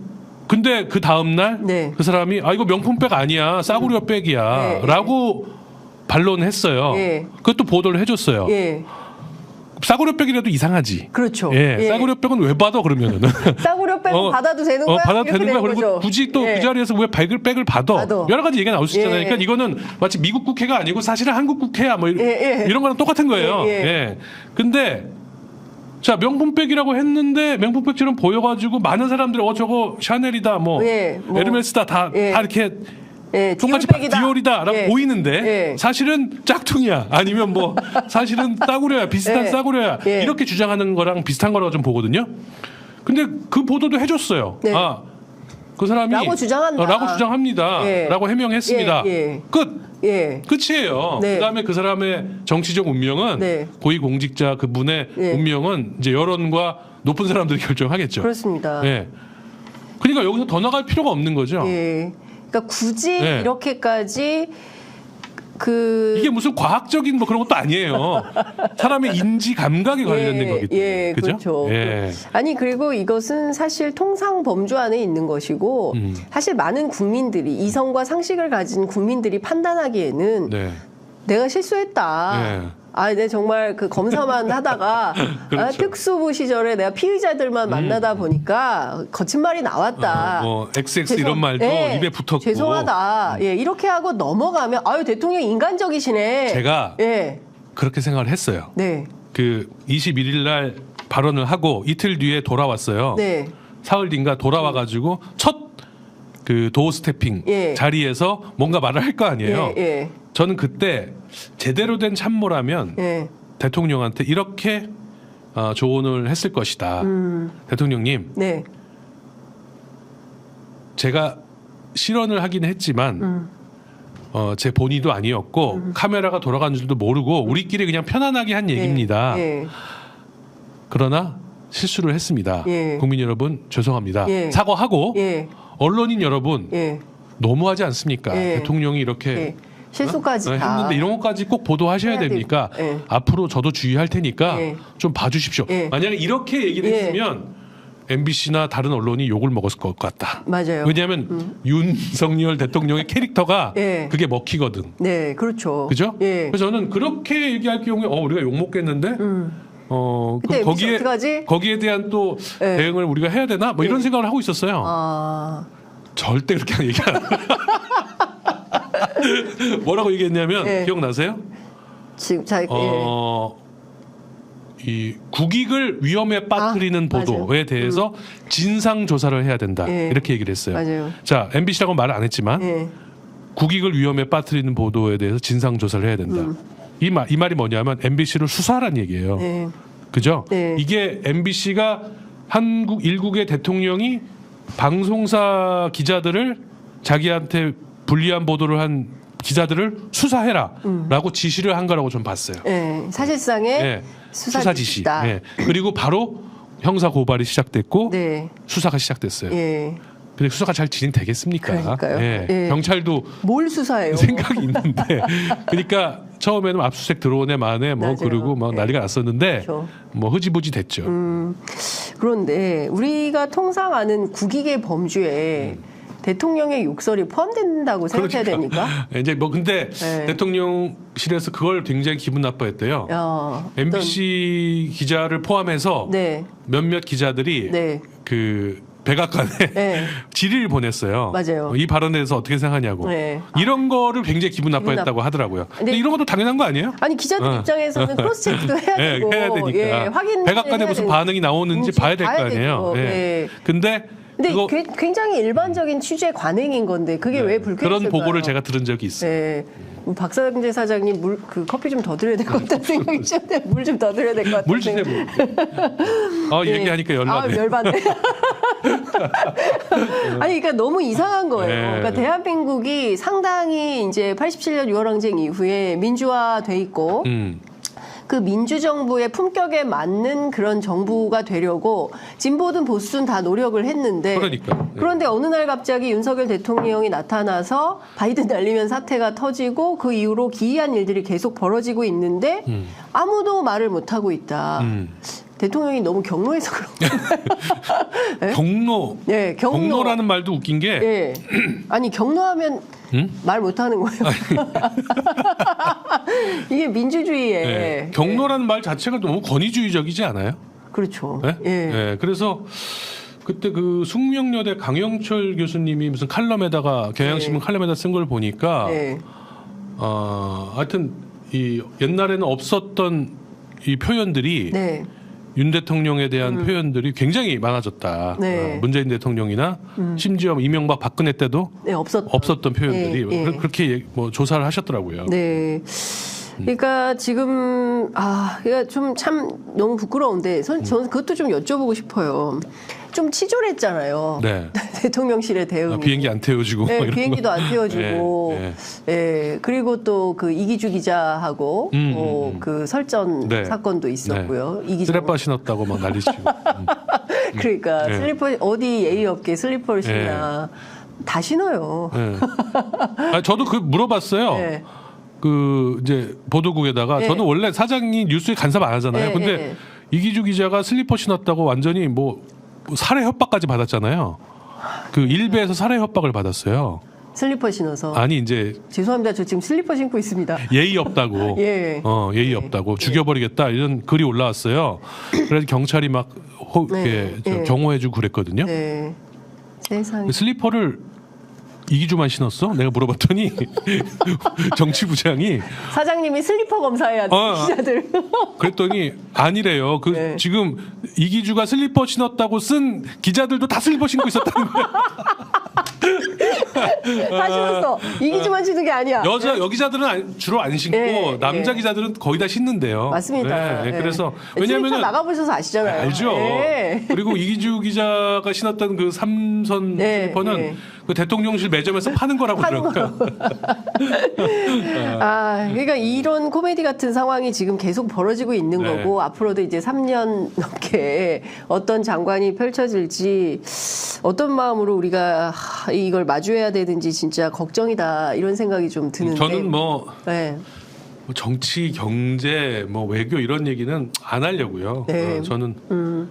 근데 그 다음날 그 사람이 이거 명품백 아니야. 싸구려 백이야. 라고 반론했어요. 그것도 보도를 해줬어요. 싸구려백이라도 이상하지. 그렇죠. 싸구려백은 왜 받아 그러면은? 싸구려백은 받아도 되는 거야? 받아도 되는 거야. 그리고 거죠. 굳이 또 그 자리에서 왜 백을 받아? 여러 가지 얘기가 나올 수 있잖아요. 그러니까 이거는 마치 미국 국회가 아니고 사실은 한국 국회야. 이런 거랑 똑같은 거예요. 근데 자, 명품백이라고 했는데 명품백처럼 보여가지고 많은 사람들이 저거 샤넬이다, 에르메스다 다 이렇게 똑같이 디올이다라고 보이는데 사실은 짝퉁이야. 아니면 사실은 싸구려야. 비슷한 싸구려야. 이렇게 주장하는 거랑 비슷한 거라고 좀 보거든요. 근데 그 보도도 해줬어요. 그 사람이 라고 주장한다. 라고 주장합니다. 라고 해명했습니다. 끝이에요. 그다음에 그 사람의 정치적 운명은 고위공직자 그분의 운명은 이제 여론과 높은 사람들이 결정하겠죠. 그렇습니다. 그러니까 여기서 더 나갈 필요가 없는 거죠. 그러니까 굳이 이렇게까지 이게 무슨 과학적인 그런 것도 아니에요. 사람의 인지 감각에 관련된 거기 때문에. 그렇죠. 아니 그리고 이것은 사실 통상 범주 안에 있는 것이고 사실 많은 국민들이 이성과 상식을 가진 국민들이 판단하기에는 내가 실수했다. 내 정말 그 검사만 하다가 그렇죠. 특수부 시절에 내가 피의자들만 만나다 보니까 거짓말이 나왔다. XX 이런 말도 입에 붙었고. 죄송하다. 이렇게 하고 넘어가면 대통령 인간적이시네. 제가 그렇게 생각을 했어요. 그 21일 날 발언을 하고 이틀 뒤에 돌아왔어요. 사흘 뒤인가 돌아와가지고 첫 그 도어 스태핑 자리에서 뭔가 말을 할 거 아니에요. 저는 그때 제대로 된 참모라면 대통령한테 이렇게 조언을 했을 것이다. 대통령님, 제가 실언을 하긴 했지만 제 본의도 아니었고 카메라가 돌아간 줄도 모르고 우리끼리 그냥 편안하게 한 얘기입니다. 그러나 실수를 했습니다. 국민 여러분 죄송합니다. 사과하고 언론인 여러분 너무하지 않습니까? 대통령이 이렇게 실수까지 다 했는데 이런 것까지 꼭 보도하셔야 됩니까? 앞으로 저도 주의할 테니까 좀 봐주십시오. 만약에 이렇게 얘기를 했으면 MBC나 다른 언론이 욕을 먹었을 것 같다. 맞아요. 왜냐하면 윤석열 대통령의 캐릭터가 그게 먹히거든. 그렇죠. 그죠? 그래서 저는 그렇게 얘기할 경우에 우리가 욕 먹겠는데. 그럼 거기에 대한 또 대응을 우리가 해야 되나? 이런 생각을 하고 있었어요. 절대 그렇게 얘기 안 해요. 뭐라고 얘기했냐면 기억나세요? 지금 이 국익을 위험에 빠뜨리는 보도에 대해서 진상 조사를 해야 된다. 이렇게 얘기를 했어요. 맞아요. 자, MBC라고 말을 안 했지만 국익을 위험에 빠뜨리는 보도에 대해서 진상 조사를 해야 된다. 이 말이 뭐냐면 MBC를 수사하라는 얘기예요. 그죠? 이게 MBC가 일국의 대통령이 방송사 기자들을 자기한테 불리한 보도를 한 기자들을 수사해라라고 지시를 한 거라고 좀 봤어요. 사실상의 수사 지시. 그리고 바로 형사 고발이 시작됐고 수사가 시작됐어요. 근데 수사가 잘 진행되겠습니까? 그러니까요. 경찰도 뭘 수사해요? 생각이 있는데, 그러니까 처음에는 압수수색 들어오네 마네 뭐 그러고 막 난리가 났었는데 그렇죠. 뭐 흐지부지 됐죠. 그런데 우리가 통상 아는 국익의 범주에 대통령의 욕설이 포함된다고 생각해야 됩니까? 이제 뭐 근데 대통령실에서 그걸 굉장히 기분 나빠했대요. MBC 기자를 포함해서 몇몇 기자들이 그 백악관에 질의를 보냈어요. 맞아요. 이 발언에 대해서 어떻게 생각하냐고. 이런 거를 굉장히 기분 나빠했다고 하더라고요. 근데 이런 것도 당연한 거 아니에요? 아니 기자들 입장에서는 크로스 체크도 해야 되고 해야 되니까. 확인 백악관에 무슨 반응이 나오는지 봐야 될 거 아니에요. 근데 굉장히 일반적인 취재 관행인 건데 그게 왜 불쾌했을까요? 그런 보고를 제가 들은 적이 있어요. 박상재 사장님 커피 좀 더 드려야 될 것 같다는 생각이 드는데 물 좀 더 드려야 될 것 같아요. 물 주세요. 얘기하니까 열받네. 열받네. 아니 그러니까 너무 이상한 거예요. 그러니까 대한민국이 상당히 이제 87년 6월 항쟁 이후에 민주화돼 있고 그 민주정부의 품격에 맞는 그런 정부가 되려고 진보든 보수든 다 노력을 했는데 그런데 어느 날 갑자기 윤석열 대통령이 나타나서 바이든 날리면 사태가 터지고 그 이후로 기이한 일들이 계속 벌어지고 있는데 아무도 말을 못하고 있다. 대통령이 너무 경로해서 그런 경로. 경로라는 말도 웃긴 게 아니 경로하면 말 못하는 거예요. 이게 민주주의에 경로라는 말 자체가 너무 권위주의적이지 않아요? 그렇죠. 그래서 그때 그 숙명여대 강영철 교수님이 무슨 칼럼에다가 경향신문 칼럼에다 쓴 걸 보니까 하여튼 이 옛날에는 없었던 이 표현들이 윤 대통령에 대한 표현들이 굉장히 많아졌다. 문재인 대통령이나 심지어 이명박 박근혜 때도 없었던 표현들이 그렇게 뭐 조사를 하셨더라고요. 그러니까 지금 이거 좀 참 너무 부끄러운데 저는 그것도 좀 여쭤보고 싶어요. 좀 치졸했잖아요. 대통령실의 대응이. 비행기 안 태워주고. 비행기도 안 태워주고. 그리고 또 그 이기주 기자하고 그 설전 사건도 있었고요. 슬리퍼 신었다고 막 난리치고. 그러니까 슬리퍼 어디 예의 없게 슬리퍼를 신나. 다 신어요. 저도 그 물어봤어요. 그 이제 보도국에다가 저는 원래 사장이 뉴스에 간섭 안 하잖아요. 근데 이기주 기자가 슬리퍼 신었다고 완전히 뭐 살해 협박까지 받았잖아요. 그 일베에서 살해 협박을 받았어요. 슬리퍼 신어서. 아니 이제 죄송합니다. 저 지금 슬리퍼 신고 있습니다. 예의 없다고. 예의 없다고 죽여버리겠다 이런 글이 올라왔어요. 그래서 경찰이 막 경호해주고 그랬거든요. 세상에. 슬리퍼를 이기주만 신었어? 내가 물어봤더니 정치부장이 사장님이 슬리퍼 검사해야 돼 기자들. 그랬더니 아니래요. 지금 이기주가 슬리퍼 신었다고 쓴 기자들도 다 슬리퍼 신고 있었다는 거야. 다 신었어. 이기주만 신는 게 아니야. 여기자들은 주로 안 신고 남자 기자들은 거의 다 신는데요. 맞습니다. 그래서 왜냐하면 나가보셔서 아시잖아요. 알죠. 그리고 이기주 기자가 신었던 그 삼선 슬리퍼는 그 대통령실 매점에서 파는 거라고 그러니까. 그러니까 이런 코미디 같은 상황이 지금 계속 벌어지고 있는 거고 앞으로도 이제 3년 넘게 어떤 장관이 펼쳐질지 어떤 마음으로 우리가 이걸 마주해야 되는지 진짜 걱정이다 이런 생각이 좀 드는데. 저는 뭐 정치, 경제, 뭐 외교 이런 얘기는 안 하려고요. 저는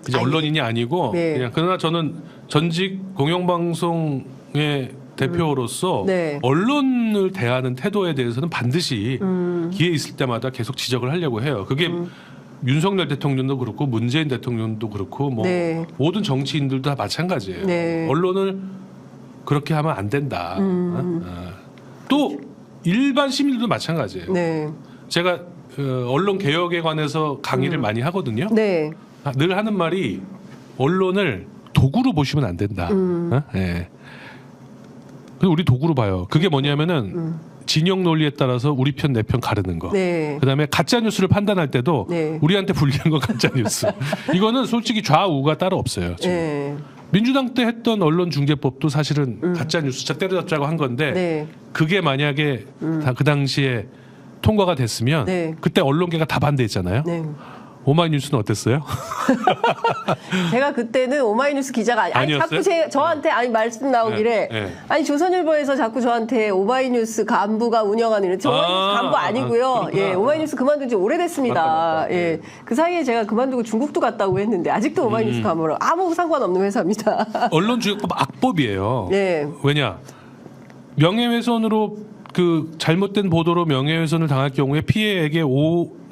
이제 언론인이 아니고 그냥 그러나 저는 전직 공영방송의 대표로서 언론을 대하는 태도에 대해서는 반드시 기회 있을 때마다 계속 지적을 하려고 해요. 그게 윤석열 대통령도 그렇고 문재인 대통령도 그렇고 뭐 모든 정치인들도 다 마찬가지예요. 언론을 그렇게 하면 안 된다. 또 일반 시민들도 마찬가지예요. 제가 언론 개혁에 관해서 강의를 많이 하거든요. 네. 늘 하는 말이 언론을 도구로 보시면 안 된다. 예. 우리 도구로 봐요. 그게 뭐냐면은 진영 논리에 따라서 우리 편 내 편 가르는 거. 네. 그다음에 가짜 뉴스를 판단할 때도 네. 우리한테 불리한 건 가짜 뉴스. 이거는 솔직히 좌우가 따로 없어요. 지금. 네. 민주당 때 했던 언론중재법도 사실은 가짜 뉴스차 때려잡자고 한 건데 네. 그게 만약에 그 당시에 통과가 됐으면 네. 그때 언론계가 다 반대했잖아요. 네. 오마이뉴스는 어땠어요? 제가 그때는 오마이뉴스 기자가 아니었어요? 자꾸 저한테 말씀 나오길래 아니 조선일보에서 자꾸 저한테 오마이뉴스 간부가 운영하는 이런 오마이뉴스 간부 아니고요. 예, 오마이뉴스 그만둔 지 오래됐습니다. 맞다. 예, 그 사이에 제가 그만두고 중국도 갔다고 했는데 아직도 오마이뉴스 간부로 아무 상관없는 회사입니다. 언론중재법 악법이에요. 네. 왜냐 명예훼손으로 그 잘못된 보도로 명예훼손을 당할 경우에 피해액의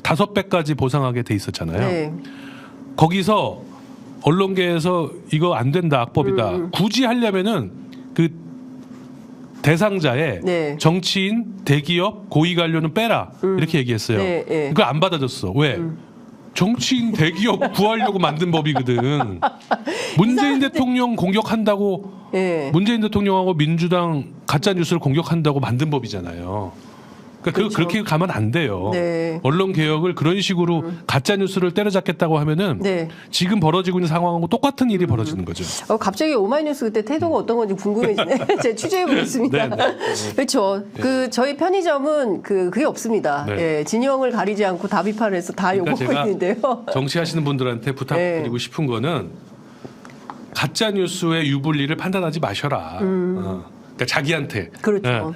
5배까지 보상하게 돼 있었잖아요. 네. 거기서 언론계에서 이거 안 된다 악법이다. 굳이 하려면은 그 대상자의 네. 정치인, 대기업, 고위 관료는 빼라 이렇게 얘기했어요. 네, 네. 그거 안 받아줬어. 왜? 정치인, 대기업 구하려고 만든 법이거든. 문재인 대통령 공격한다고 네. 문재인 대통령하고 민주당 가짜 뉴스를 공격한다고 만든 법이잖아요. 그러니까 그렇죠. 그렇게 가면 안 돼요. 네. 언론 개혁을 그런 식으로 가짜 뉴스를 때려잡겠다고 하면은 네. 지금 벌어지고 있는 상황하고 똑같은 일이 벌어지는 거죠. 갑자기 오마이뉴스 그때 태도가 어떤 건지 궁금해지네. 제가 취재해 보겠습니다. 네. 그렇죠. 그 저희 편의점은 그게 없습니다. 네. 예, 진영을 가리지 않고 다 비판을 해서 다 그러니까 욕먹고 제가 있는데요. 정치하시는 분들한테 부탁드리고 싶은 거는 가짜 뉴스의 유불리를 판단하지 마셔라. 그러니까 자기한테. 그렇죠.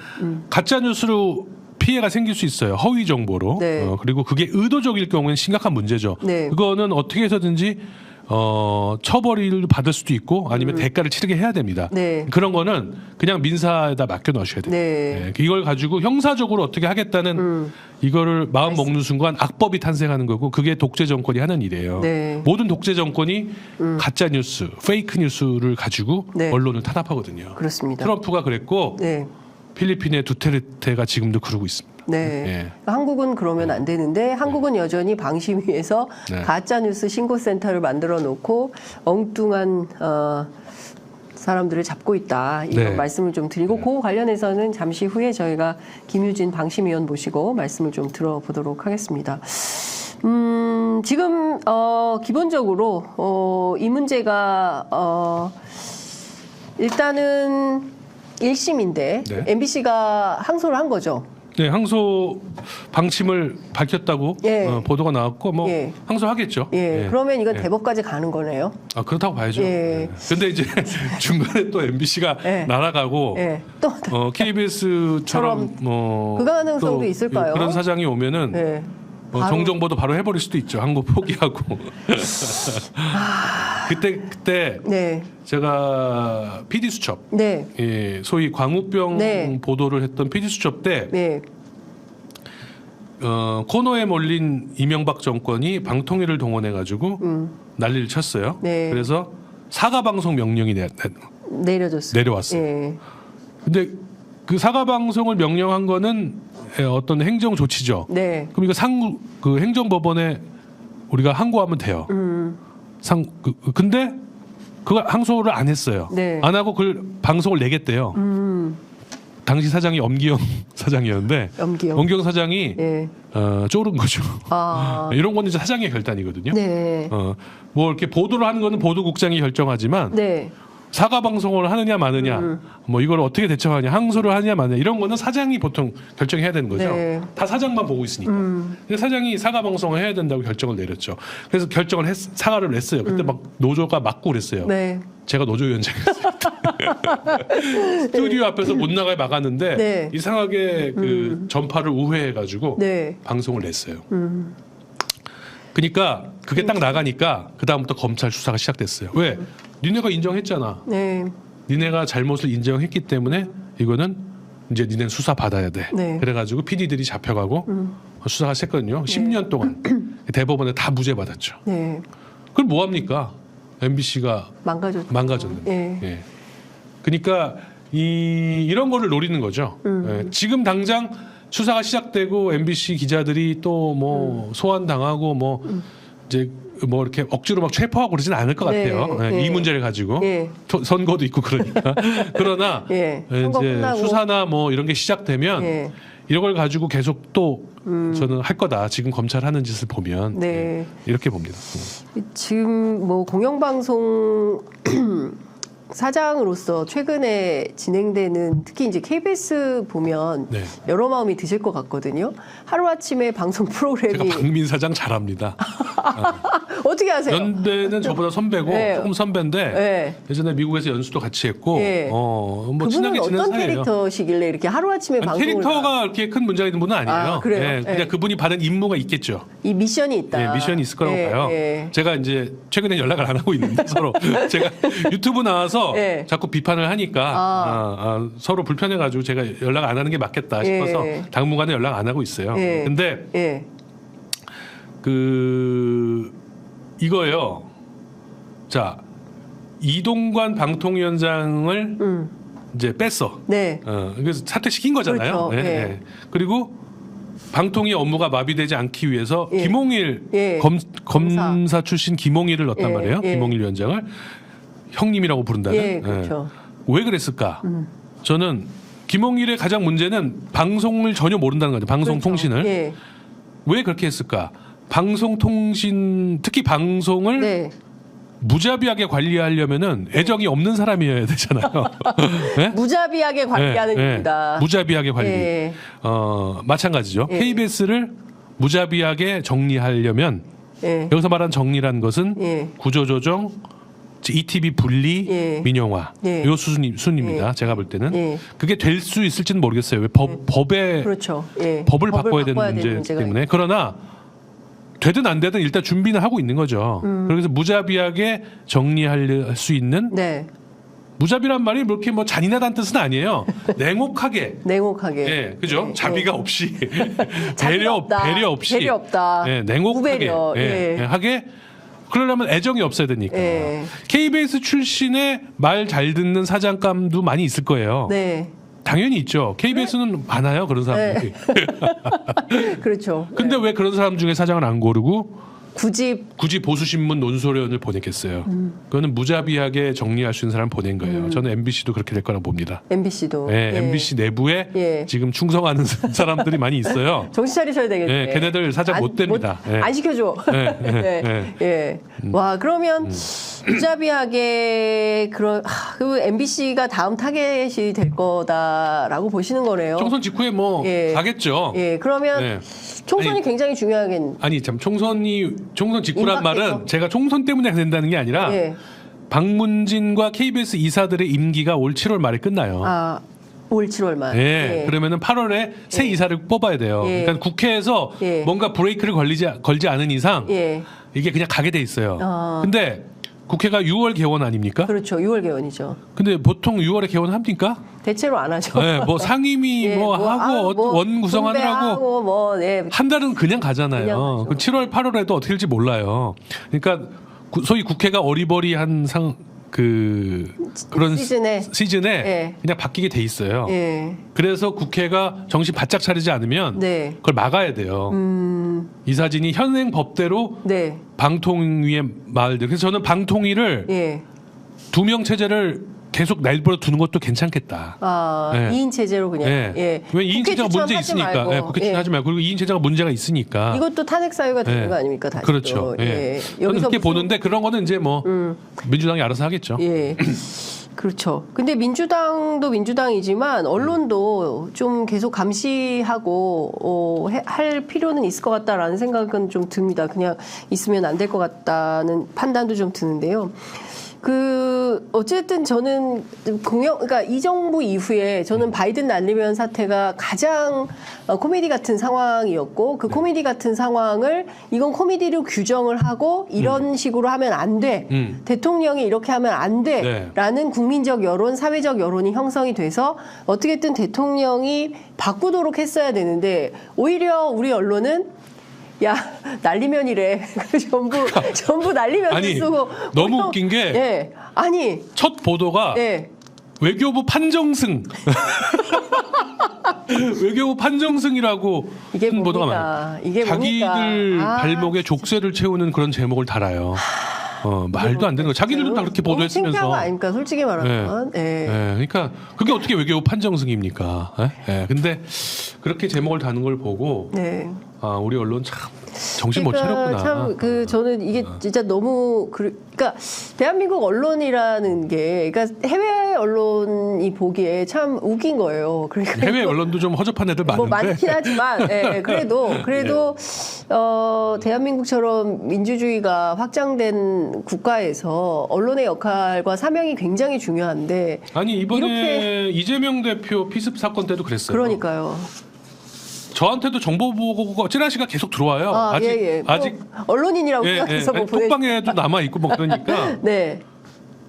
가짜 뉴스로 피해가 생길 수 있어요. 허위 정보로. 네. 그리고 그게 의도적일 경우에는 심각한 문제죠. 네. 그거는 어떻게 해서든지 처벌을 받을 수도 있고 아니면 대가를 치르게 해야 됩니다. 네. 그런 거는 그냥 민사에다 맡겨 놓으셔야 돼요. 네. 이걸 가지고 형사적으로 어떻게 하겠다는 이거를 마음 먹는 순간 악법이 탄생하는 거고 그게 독재 정권이 하는 일이에요. 네. 모든 독재 정권이 가짜 뉴스, 페이크 뉴스를 가지고 네. 언론을 탄압하거든요. 그렇습니다. 트럼프가 그랬고 네. 필리핀의 두테르테가 지금도 그러고 있습니다. 네. 예. 한국은 그러면 안 되는데 한국은 여전히 방심위에서 네. 가짜뉴스 신고센터를 만들어 놓고 엉뚱한 사람들을 잡고 있다. 이런 네. 말씀을 좀 드리고 그 관련해서는 잠시 후에 저희가 김유진 방심위원 모시고 말씀을 좀 들어보도록 하겠습니다. 지금 기본적으로 이 문제가 일단은 1심인데 네. MBC가 항소를 한 거죠. 네, 항소 방침을 밝혔다고 예. 보도가 나왔고 뭐 예. 항소하겠죠. 예, 그러면 이건 예. 대법까지 가는 거네요. 아 그렇다고 봐야죠. 예. 근데 이제 중간에 또 MBC가 예. 날아가고 예, 또 KBS처럼 뭐 그 가능성도 또 있을까요? 그런 사장이 오면은 예. 바로- 정정보도 바로 해버릴 수도 있죠. 항고 포기하고. 그때 네, 제가 PD 수첩, 네, 예, 소위 광우병 네. 보도를 했던 PD 수첩 때 네, 코너에 몰린 이명박 정권이 방통위를 동원해 가지고 난리를 쳤어요. 네. 그래서 사과 방송 명령이 내려졌어요. 내려왔어요. 예, 근데 그 사과 방송을 명령한 거는 어떤 행정 조치죠. 네, 그럼 이거 그 행정법원에 우리가 항고하면 돼요. 근데 그거 항소를 안 했어요. 네. 안 하고 그걸 방송을 내겠대요. 당시 사장이 엄기영 사장이었는데 염기영. 사장이 예, 쫄은 거죠. 아, 이런 건 이제 사장의 결단이거든요. 네, 뭐 이렇게 보도를 하는 거는 보도국장이 결정하지만 네, 사과 방송을 하느냐 마느냐, 뭐 이걸 어떻게 대처하냐, 항소를 하느냐 마느냐 이런 거는 사장이 보통 결정해야 되는 거죠. 네. 다 사장만 보고 있으니까. 근데 사장이 사과 방송을 해야 된다고 결정을 내렸죠. 그래서 사과를 냈어요. 그때 막 노조가 막고 그랬어요. 네, 제가 노조위원장이었어요. 스튜디오 앞에서 못 나가게 막았는데 네. 이상하게 그 전파를 우회해가지고 네, 방송을 냈어요. 그러니까 그게 딱 나가니까 그 다음부터 검찰 수사가 시작됐어요. 왜? 니네가 인정했잖아. 네, 니네가 잘못을 인정했기 때문에 이거는 이제 니네는 수사 받아야 돼. 네. 그래가지고 PD들이 잡혀가고 수사가 했거든요. 10년 동안 대법원에 다 무죄 받았죠. 네, 그럼 뭐 합니까? MBC가 망가졌죠. 예. 예. 그러니까 이런 거를 노리는 거죠. 예. 지금 당장 수사가 시작되고 MBC 기자들이 또 뭐 소환당하고 뭐 이제 뭐 이렇게 억지로 막 체포하고 그러진 않을 것 같아요. 네, 이 문제를 가지고 선거도 있고 그러니까. 그러나 이제 수사나 뭐 이런 게 시작되면 이런 걸 가지고 계속 또 저는 할 거다. 지금 검찰 하는 짓을 보면 이렇게 봅니다. 지금 뭐 공영방송 사장으로서 최근에 진행되는 특히 이제 KBS 보면 여러 마음이 드실 것 같거든요. 하루아침에 방송 프로그램이 제가 박민 사장 잘합니다. 어떻게 하세요? 연배는 저보다 선배고 조금 선배인데 예전에 미국에서 연수도 같이 했고 뭐 친하게 지낸 어떤 사이예요. 캐릭터시길래 이렇게 하루아침에 방송을 캐릭터가 그렇게 큰 문제가 있는 분은 아니에요. 그래요? 그냥 그분이 받은 임무가 있겠죠. 이 미션이 있다. 미션이 있을 거라고 봐요. 제가 이제 최근에 연락을 안 하고 있는데 서로 제가 유튜브 나와서 자꾸 비판을 하니까 서로 불편해가지고 제가 연락 안 하는 게 맞겠다 싶어서 당분간은 연락 안 하고 있어요. 근데 이거예요. 자, 이동관 방통위원장을 이제 뺐어. 그래서 사퇴시킨 거잖아요. 그렇죠. 그리고 방통위 업무가 마비되지 않기 위해서 김홍일 검사 출신 김홍일을 넣었단 말이에요. 김홍일 위원장을 형님이라고 부른다는. 그렇죠. 왜 그랬을까? 저는 김홍일의 가장 문제는 방송을 전혀 모른다는 거죠. 방송통신을. 왜 그렇게 했을까? 방송통신 특히 방송을 무자비하게 관리하려면은 애정이 없는 사람이어야 되잖아요. 무자비하게 관리하는 겁니다. 무자비하게 관리. 마찬가지죠. KBS를 무자비하게 정리하려면 여기서 말하는 정리라는 것은 구조조정, ETV 분리, 민영화 요 수준입니다. 제가 볼 때는 그게 될 수 있을지는 모르겠어요. 왜 법에 법을 바꿔야 되는 문제 때문에. 그러나 되든 안 되든 일단 준비는 하고 있는 거죠. 그래서 무자비하게 정리할 수 있는 무자비란 말이 그렇게 뭐 잔인하다는 뜻은 아니에요. 냉혹하게. 그죠? 자비가 없이 배려 없이 냉혹하게 하게. 그러려면 애정이 없어야 되니까. KBS 출신의 말 잘 듣는 사장감도 많이 있을 거예요. 당연히 있죠. KBS는 많아요. 그런 사람들이. 그렇죠. 근데 왜 그런 사람 중에 사장을 안 고르고 굳이 보수신문 논소련을 보냈겠어요. 그거는 무자비하게 정리할 수 있는 사람 보낸 거예요. 저는 MBC도 그렇게 될 거라고 봅니다. MBC도. MBC 내부에 지금 충성하는 사람들이 많이 있어요. 정신 차리셔야 되겠네. 걔네들 사장 못 됩니다. 안 시켜줘. 와, 그러면 무자비하게 그 MBC가 다음 타겟이 될 거다라고 보시는 거네요. 총선 직후에 뭐 가겠죠. 그러면 총선이 굉장히 중요하겠. 아니 참 총선 직후란 말은 제가 총선 때문에 된다는 게 아니라 박문진과 KBS 이사들의 임기가 올 7월 말에 끝나요. 올 7월 말. 그러면은 8월에 새 이사를 뽑아야 돼요. 그러니까 국회에서 뭔가 브레이크를 걸지 않은 이상 이게 그냥 가게 돼 있어요. 근데 국회가 6월 개원 아닙니까? 그렇죠. 6월 개원이죠. 근데 보통 6월에 개원합니까? 대체로 안 하죠. 뭐 상임위 하고 원 구성하느라고 한 달은 그냥 가잖아요. 7월, 8월에도 어떻게 될지 몰라요. 그러니까 소위 국회가 어리버리한 그런 시즌에 그냥 바뀌게 돼 있어요. 그래서 국회가 정신 바짝 차리지 않으면 그걸 막아야 돼요. 이사진이 현행 법대로 방통위의 말들. 그래서 저는 방통위를 2명 체제를 계속 내버려 두는 것도 괜찮겠다. 2인 체제로 그냥. 왜 2인 체제가 문제 있으니까. 국회 추천하지 말고. 그리고 2인 체제가 문제가 있으니까. 이것도 탄핵 사유가 되는 거 아닙니까? 다시 그렇죠. 저는 그렇게 보는데 그런 거는 이제 뭐 민주당이 알아서 하겠죠. 그렇죠. 근데 민주당도 민주당이지만 언론도 좀 계속 감시하고 할 필요는 있을 것 같다라는 생각은 좀 듭니다. 그냥 있으면 안 될 것 같다는 판단도 좀 드는데요. 어쨌든 저는 그러니까 이 정부 이후에 저는 바이든 날리면 사태가 가장 코미디 같은 상황이었고 그 코미디 같은 상황을 이건 코미디로 규정을 하고 이런 식으로 하면 안 돼. 대통령이 이렇게 하면 안 돼. 라는 국민적 여론, 사회적 여론이 형성이 돼서 어떻게든 대통령이 바꾸도록 했어야 되는데 오히려 우리 언론은 야 날리면이래. 전부 날리면 쓰고. 너무 웃긴 게 첫 보도가 외교부 판정승. 외교 판정승이라고 이게 쓴 보도가 뭡니까? 많아요. 이게 자기들 뭡니까? 발목에 족쇄를 채우는 그런 제목을 달아요. 말도 안 되는 거. 자기들도 다 그렇게 너무 보도했으면서. 창피한 거 아닙니까? 솔직히 말하면. 예. 그러니까 그게 어떻게 외교 판정승입니까? 근데 그렇게 제목을 다는 걸 보고 네. 우리 언론 참 정신 못 차렸구나. 참 저는 이게 진짜 너무 그러니까 대한민국 언론이라는 게 그러니까 해외 언론이 보기에 참 웃긴 거예요. 그러니까 해외 언론도 좀 허접한 애들 많은데. 뭐 많긴 하지만 그래도 대한민국처럼 민주주의가 확장된 국가에서 언론의 역할과 사명이 굉장히 중요한데 아니 이번에 이렇게 이재명 대표 피습 사건 때도 그랬어요. 그러니까요. 저한테도 정보 보고가 찌라시가 계속 들어와요. 아직 언론인이라고 생각해서 뭐 톡방에도 남아 있고 뭐 그러니까 네.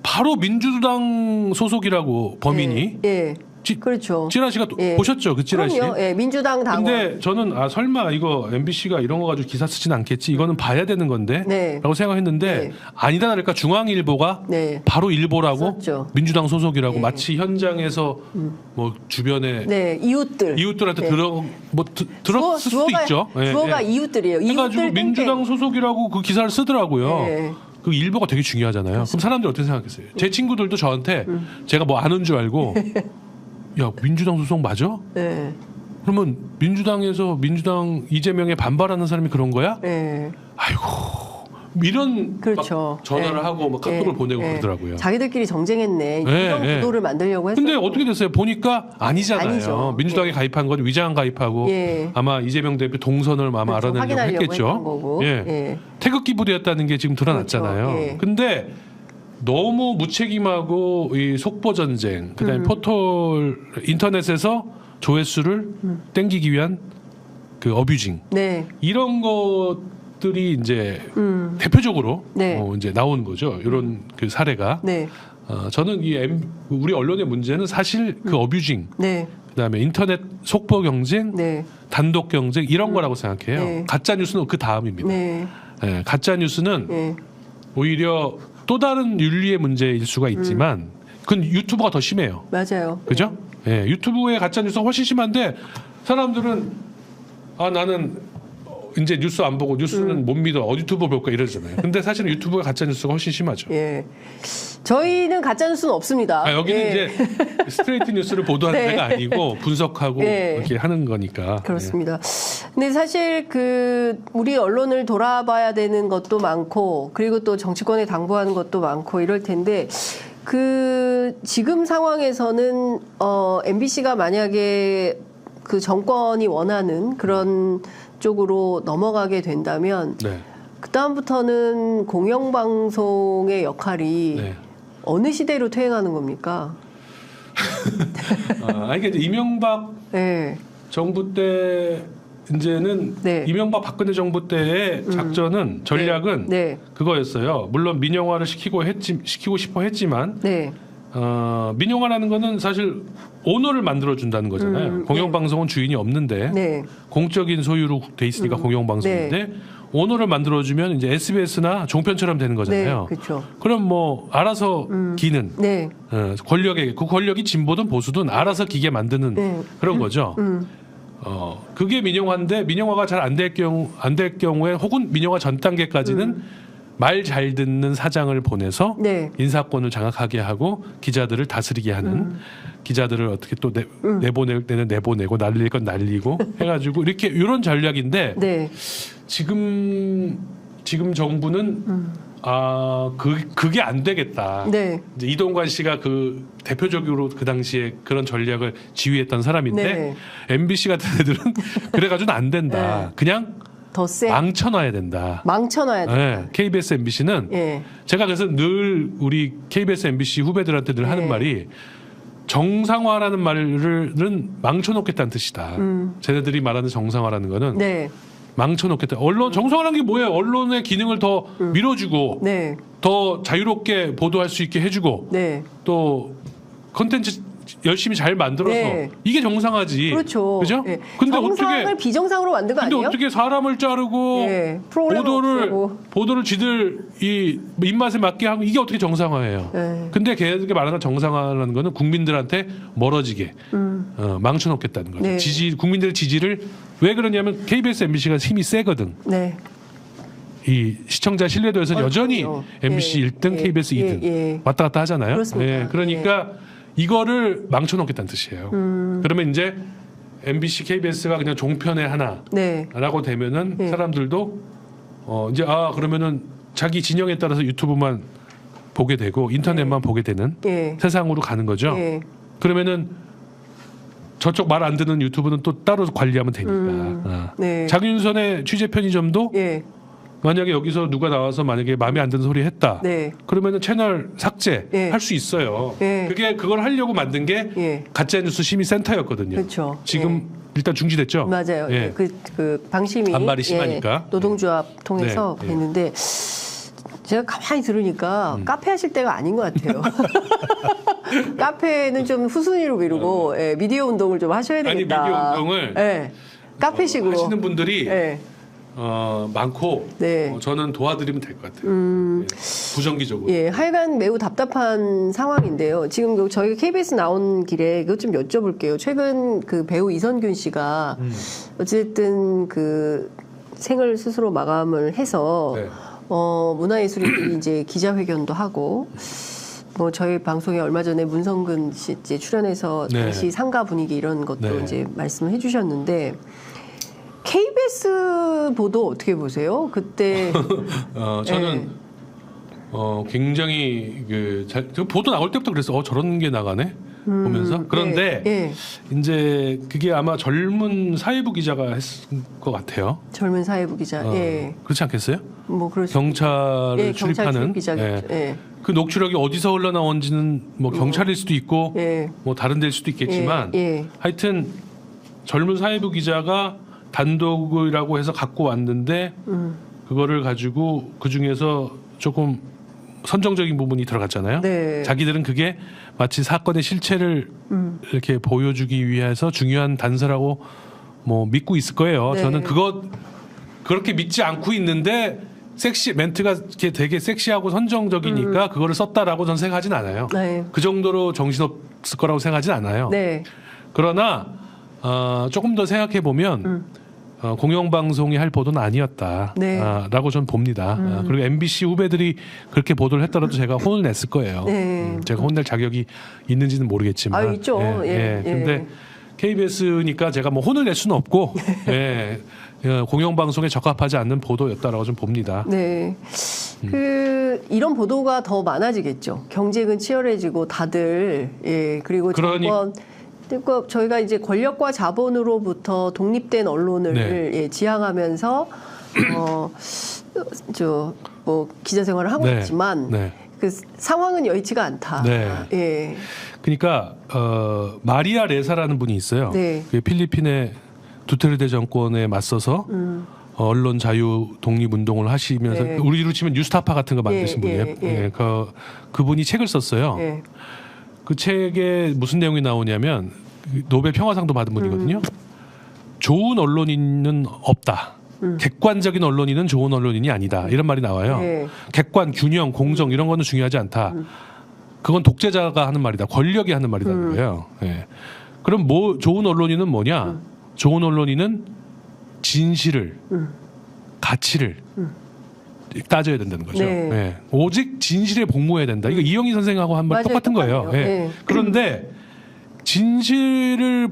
바로 민주당 소속이라고 범인이 그렇죠. 찌라시가 보셨죠 그 찌라시? 그럼요. 민주당 당원. 근데 저는 설마 이거 MBC가 이런 거 가지고 기사 쓰진 않겠지. 이거는 봐야 되는 건데라고 생각했는데 아니다 다를까 중앙일보가 바로 일보라고 썼죠. 민주당 소속이라고 마치 현장에서 뭐 주변에 이웃들한테 들었을 수도 있죠. 주어가 이웃들이에요. 해가지고 민주당 소속이라고 그 기사를 쓰더라고요. 그 일보가 되게 중요하잖아요. 그럼 사람들이 어떻게 생각했어요? 제 친구들도 저한테 제가 뭐 아는 줄 알고 야 민주당 소속 맞아? 그러면 민주당 이재명에 반발하는 사람이 그런 거야? 아이고 이런 그렇죠. 전화를 하고 막 카톡을 보내고 그러더라고요. 자기들끼리 정쟁했네. 이런 구도를 만들려고 했어요. 근데 어떻게 됐어요? 보니까 아니잖아요. 아니죠. 민주당에 가입한 건 위장 가입하고 아마 이재명 대표 동선을 아마 알아내려고 했겠죠. 태극기 부대였다는 게 지금 드러났잖아요. 근데 너무 무책임하고 이 속보 전쟁, 그다음에 포털 인터넷에서 조회수를 땡기기 위한 그 어뷰징 이런 것들이 이제 대표적으로 이제 나오는 거죠. 이런 그 사례가. 저는 우리 언론의 문제는 사실 그 어뷰징, 그다음에 인터넷 속보 경쟁, 단독 경쟁 이런 거라고 생각해요. 가짜 뉴스는 그 다음입니다. 가짜 뉴스는 오히려 또 다른 윤리의 문제일 수가 있지만 그건 유튜브가 더 심해요. 맞아요. 그죠? 유튜브의 가짜 뉴스가 훨씬 심한데 사람들은 나는 이제 뉴스 안 보고 뉴스는 못 믿어. 유튜브 볼까 이러잖아요. 근데 사실은 유튜브가 가짜 뉴스가 훨씬 심하죠. 저희는 가짜 뉴스는 없습니다. 여기는 이제 스트레이트 뉴스를 보도하는 데가 아니고 분석하고 이렇게 하는 거니까. 그렇습니다. 근데 사실 우리 언론을 돌아봐야 되는 것도 많고 그리고 또 정치권에 당부하는 것도 많고 이럴 텐데 지금 상황에서는 MBC가 만약에 그 정권이 원하는 그런 쪽으로 넘어가게 된다면 그 다음부터는 공영방송의 역할이 어느 시대로 퇴행하는 겁니까? 이게 이명박 정부 때 이제는 이명박 박근혜 정부 때의 작전은 전략은 그거였어요. 물론 민영화를 시키고 싶어 했지만 민영화라는 거는 사실 오너를 만들어 준다는 거잖아요. 공영방송은 주인이 없는데 공적인 소유로 돼 있으니까 공영방송인데 오너를 만들어 주면 이제 SBS나 종편처럼 되는 거잖아요. 그럼 뭐 알아서 기는 권력에게 그 권력이 진보든 보수든 알아서 기게 만드는 그런 거죠. 그게 민영화인데 민영화가 잘 안 될 경우에 혹은 민영화 전 단계까지는 말 잘 듣는 사장을 보내서 인사권을 장악하게 하고 기자들을 다스리게 하는 기자들을 어떻게 또 내보낼 때는 내보내고 날릴 건 날리고 해가지고 이렇게 이런 전략인데 지금 정부는 그게 안 되겠다. 이제 이동관 씨가 그 대표적으로 그 당시에 그런 전략을 지휘했던 사람인데 MBC 같은 애들은 그래가지고는 안 된다. 그냥 망쳐놔야 된다. KBS, MBC는 제가 그래서 늘 우리 KBS, MBC 후배들한테 늘 하는 말이 정상화라는 말은 망쳐놓겠다는 뜻이다. 쟤네들이 말하는 정상화라는 거는 망쳐놓겠다. 정상화라는 게 뭐예요? 언론의 기능을 더 밀어주고 더 자유롭게 보도할 수 있게 해주고 또 컨텐츠 열심히 잘 만들어서 네. 이게 정상화지. 그렇죠. 그죠? 네. 근데 정상을 어떻게 비정상으로 만든 거 근데 아니에요? 어떻게 사람을 자르고 네. 프로그램을 없애고. 보도를 지들 이 입맛에 맞게 하고 이게 어떻게 정상화예요? 네. 근데 걔네들이 말하는 정상화라는 거는 국민들한테 멀어지게 망쳐놓겠다는 거죠. 네. 국민들의 지지를 왜 그러냐면 KBS, MBC가 힘이 세거든. 네. 이 시청자 신뢰도에서 여전히 그럼요. MBC 예, 1등, 예, KBS 2등 예. 왔다 갔다 하잖아요. 그렇습니다. 예, 그러니까 이거를 망쳐놓겠다는 뜻이에요. 그러면 이제 MBC, KBS가 그냥 종편의 하나라고 네. 되면은 예. 사람들도 이제 그러면은 자기 진영에 따라서 유튜브만 보게 되고 인터넷만 보게 되는 예. 세상으로 가는 거죠. 예. 그러면은 저쪽 말 안 듣는 유튜브는 또 따로 관리하면 되니까. 네. 장윤선의 취재 편의점도 예. 만약에 여기서 누가 나와서 만약에 마음에 안 드는 소리 했다. 네. 그러면은 채널 삭제 예. 할 수 있어요. 예. 그걸 하려고 만든 게 예. 가짜뉴스 심의센터였거든요. 그렇죠. 지금 일단 중지됐죠. 맞아요. 예. 그 방심이 반발이 심하니까. 노동조합 통해서 네. 됐는데 제가 가만히 들으니까 카페 하실 때가 아닌 것 같아요. 카페는 좀 후순위로 미루고 미디어 운동을 좀 하셔야 되겠다. 아니 미디어 운동을 카페식으로 하시는 분들이 예. 많고 네. 저는 도와드리면 될 것 같아요. 예. 부정기적으로. 예, 하여간 매우 답답한 상황인데요. 지금 저희 KBS 나온 길에 이것 좀 여쭤볼게요. 최근 그 배우 이선균 씨가 어쨌든 그 생을 스스로 마감을 해서 네. 문화예술인들이 이제 기자회견도 하고 뭐 저희 방송에 얼마 전에 문성근 씨 이제 출연해서 네. 당시 상가 분위기 이런 것도 네. 이제 말씀을 해주셨는데 KBS 보도 어떻게 보세요? 그때 저는 굉장히 그 보도 나올 때부터 그랬어. 저런 게 나가네 보면서. 그런데 예. 이제 그게 아마 젊은 사회부 기자가 했을 것 같아요. 젊은 사회부 기자. 예. 그렇지 않겠어요? 뭐 그럴 수 경찰을 예, 경찰 출입하는 출입 기자겠죠. 예. 그 녹취록이 어디서 흘러나온지는 뭐 경찰일 수도 있고 예. 뭐 다른 데일 수도 있겠지만 예. 하여튼 젊은 사회부 기자가 단독이라고 해서 갖고 왔는데 그거를 가지고 그 중에서 조금 선정적인 부분이 들어갔잖아요. 네. 자기들은 그게 마치 사건의 실체를 이렇게 보여주기 위해서 중요한 단서라고 뭐 믿고 있을 거예요. 네. 저는 그렇게 믿지 않고 있는데 멘트가 이렇게 되게 섹시하고 선정적이니까 그거를 썼다라고 저는 생각하진 않아요. 네. 그 정도로 정신없을 거라고 생각하진 않아요. 네. 그러나 조금 더 생각해 보면 공영방송이 할 보도는 아니었다. 네. 라고 저는 봅니다. 그리고 MBC 후배들이 그렇게 보도를 했더라도 제가 혼을 냈을 거예요. 네. 제가 혼낼 자격이 있는지는 모르겠지만. 있죠. 예. 근데 KBS니까 제가 뭐 혼을 낼 수는 없고 예. 공영방송에 적합하지 않는 보도였다라고 좀 봅니다. 네. 이런 보도가 더 많아지겠죠. 경쟁은 치열해지고 다들 그리고 정권 그러니까 저희가 이제 권력과 자본으로부터 독립된 언론을 네. 지향하면서 뭐 기자 생활을 하고 네. 있지만 네. 그 상황은 여의치가 않다. 네. 예. 그러니까 마리아 레사라는 분이 있어요. 네. 그 필리핀의 두테르테 정권에 맞서서 언론 자유 독립 운동을 하시면서 네. 우리로 치면 뉴스타파 같은 거 만드신 분이에요. 예. 그분이 책을 썼어요. 예. 그 책에 무슨 내용이 나오냐면 노벨 평화상도 받은 분이거든요. 좋은 언론인은 없다. 객관적인 언론인은 좋은 언론인이 아니다. 이런 말이 나와요. 네. 객관, 균형, 공정 이런 거는 중요하지 않다. 그건 독재자가 하는 말이다. 권력이 하는 말이라는 거예요. 예. 그럼 뭐 좋은 언론인은 뭐냐? 좋은 언론인은 진실을, 가치를 따져야 된다는 거죠. 네. 예. 오직 진실에 복무해야 된다. 이거 이영희 선생하고 한 말 맞아요. 똑같은 거예요. 똑같아요. 예. 네. 그런데 진실을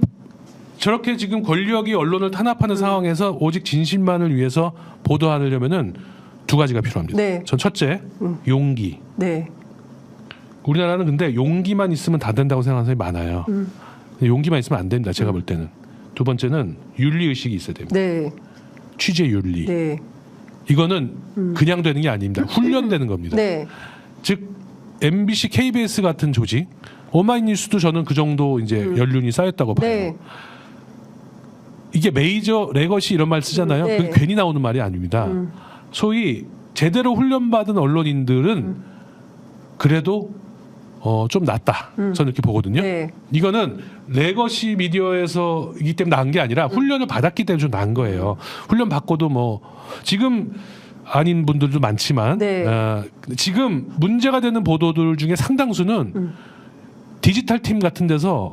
저렇게 지금 권력이 언론을 탄압하는 상황에서 오직 진실만을 위해서 보도하려면은 두 가지가 필요합니다. 네. 전 첫째, 용기. 네. 우리나라는 근데 용기만 있으면 다 된다고 생각하는 사람이 많아요. 근데 용기만 있으면 안 됩니다. 제가 볼 때는. 두 번째는 윤리 의식이 있어야 됩니다. 네. 취재 윤리. 네. 이거는 그냥 되는 게 아닙니다. 훈련되는 겁니다. 네. 즉 MBC, KBS 같은 조직, 오마이뉴스도 저는 그 정도 이제 연륜이 쌓였다고 봐요. 네. 이게 메이저 레거시 이런 말 쓰잖아요. 네. 그게 괜히 나오는 말이 아닙니다. 소위 제대로 훈련받은 언론인들은 그래도 좀 낫다. 저는 이렇게 보거든요. 네. 이거는 레거시 미디어에서이기 때문에 나은 게 아니라 훈련을 받았기 때문에 좀 나은 거예요. 훈련 받고도 뭐 지금 아닌 분들도 많지만 네. 지금 문제가 되는 보도들 중에 상당수는 디지털 팀 같은 데서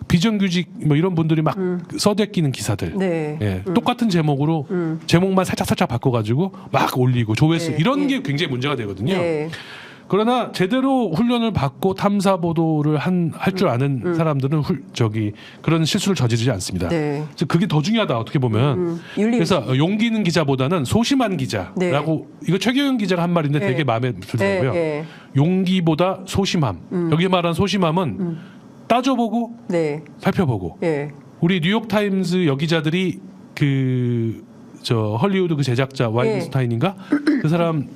비정규직 뭐 이런 분들이 막 써대끼는 기사들. 네. 예, 똑같은 제목으로 제목만 살짝 바꿔가지고 막 올리고 조회수 네. 이런 게 굉장히 문제가 되거든요. 네. 그러나 제대로 훈련을 받고 탐사 보도를 할 줄 아는 사람들은 그런 실수를 저지르지 않습니다. 네. 즉 그게 더 중요하다 어떻게 보면. 그래서 용기 있는 기자보다는 소심한 기자라고 네. 이거 최경영 기자가 한 말인데 네. 되게 마음에 들더라고요. 네. 용기보다 소심함. 여기 말한 소심함은 따져보고 네. 살펴보고. 네. 우리 뉴욕 타임즈 여기자들이 헐리우드 그 제작자 와인스타인인가 그 사람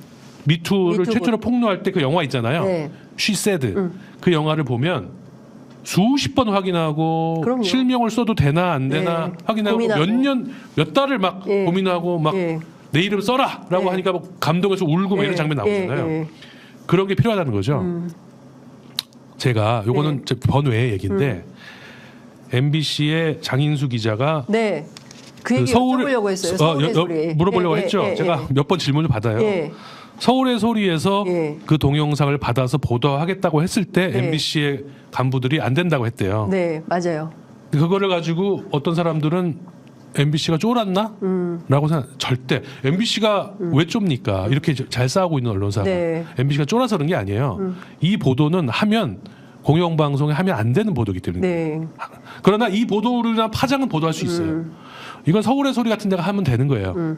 미투를 최초로 폭로할 때 그 영화 있잖아요. 네. She Said. 그 영화를 보면 수십 번 확인하고 그럼요. 실명을 써도 되나 안 되나 네. 확인하고 고민하고. 몇 달을 막 네. 고민하고 막 내 이름 써라라고 네. 하니까 막 감동해서 울고 막 이런 장면 나오잖아요. 그런 게 필요하다는 거죠. 제가 요거는 번외의 얘기인데 MBC의 장인수 기자가 네. 그 얘기 여쭤보려고 했어요. 서울의 소리. 물어보려고 했죠. 제가 몇 번 질문을 받아요. 서울의 소리에서 그 동영상을 받아서 보도하겠다고 했을 때 MBC의 간부들이 안 된다고 했대요. 네, 맞아요. 그거를 가지고 어떤 사람들은 MBC가 쫄았나? 라고 생각. 절대 MBC가 왜 좁니까? 이렇게 잘 싸우고 있는 언론사가 네. MBC가 쫄아서 그런 게 아니에요. 이 보도는 공영방송에 하면 안 되는 보도이기 때문에. 네. 그러나 이 보도나 파장은 보도할 수 있어요. 이건 서울의 소리 같은 데가 하면 되는 거예요.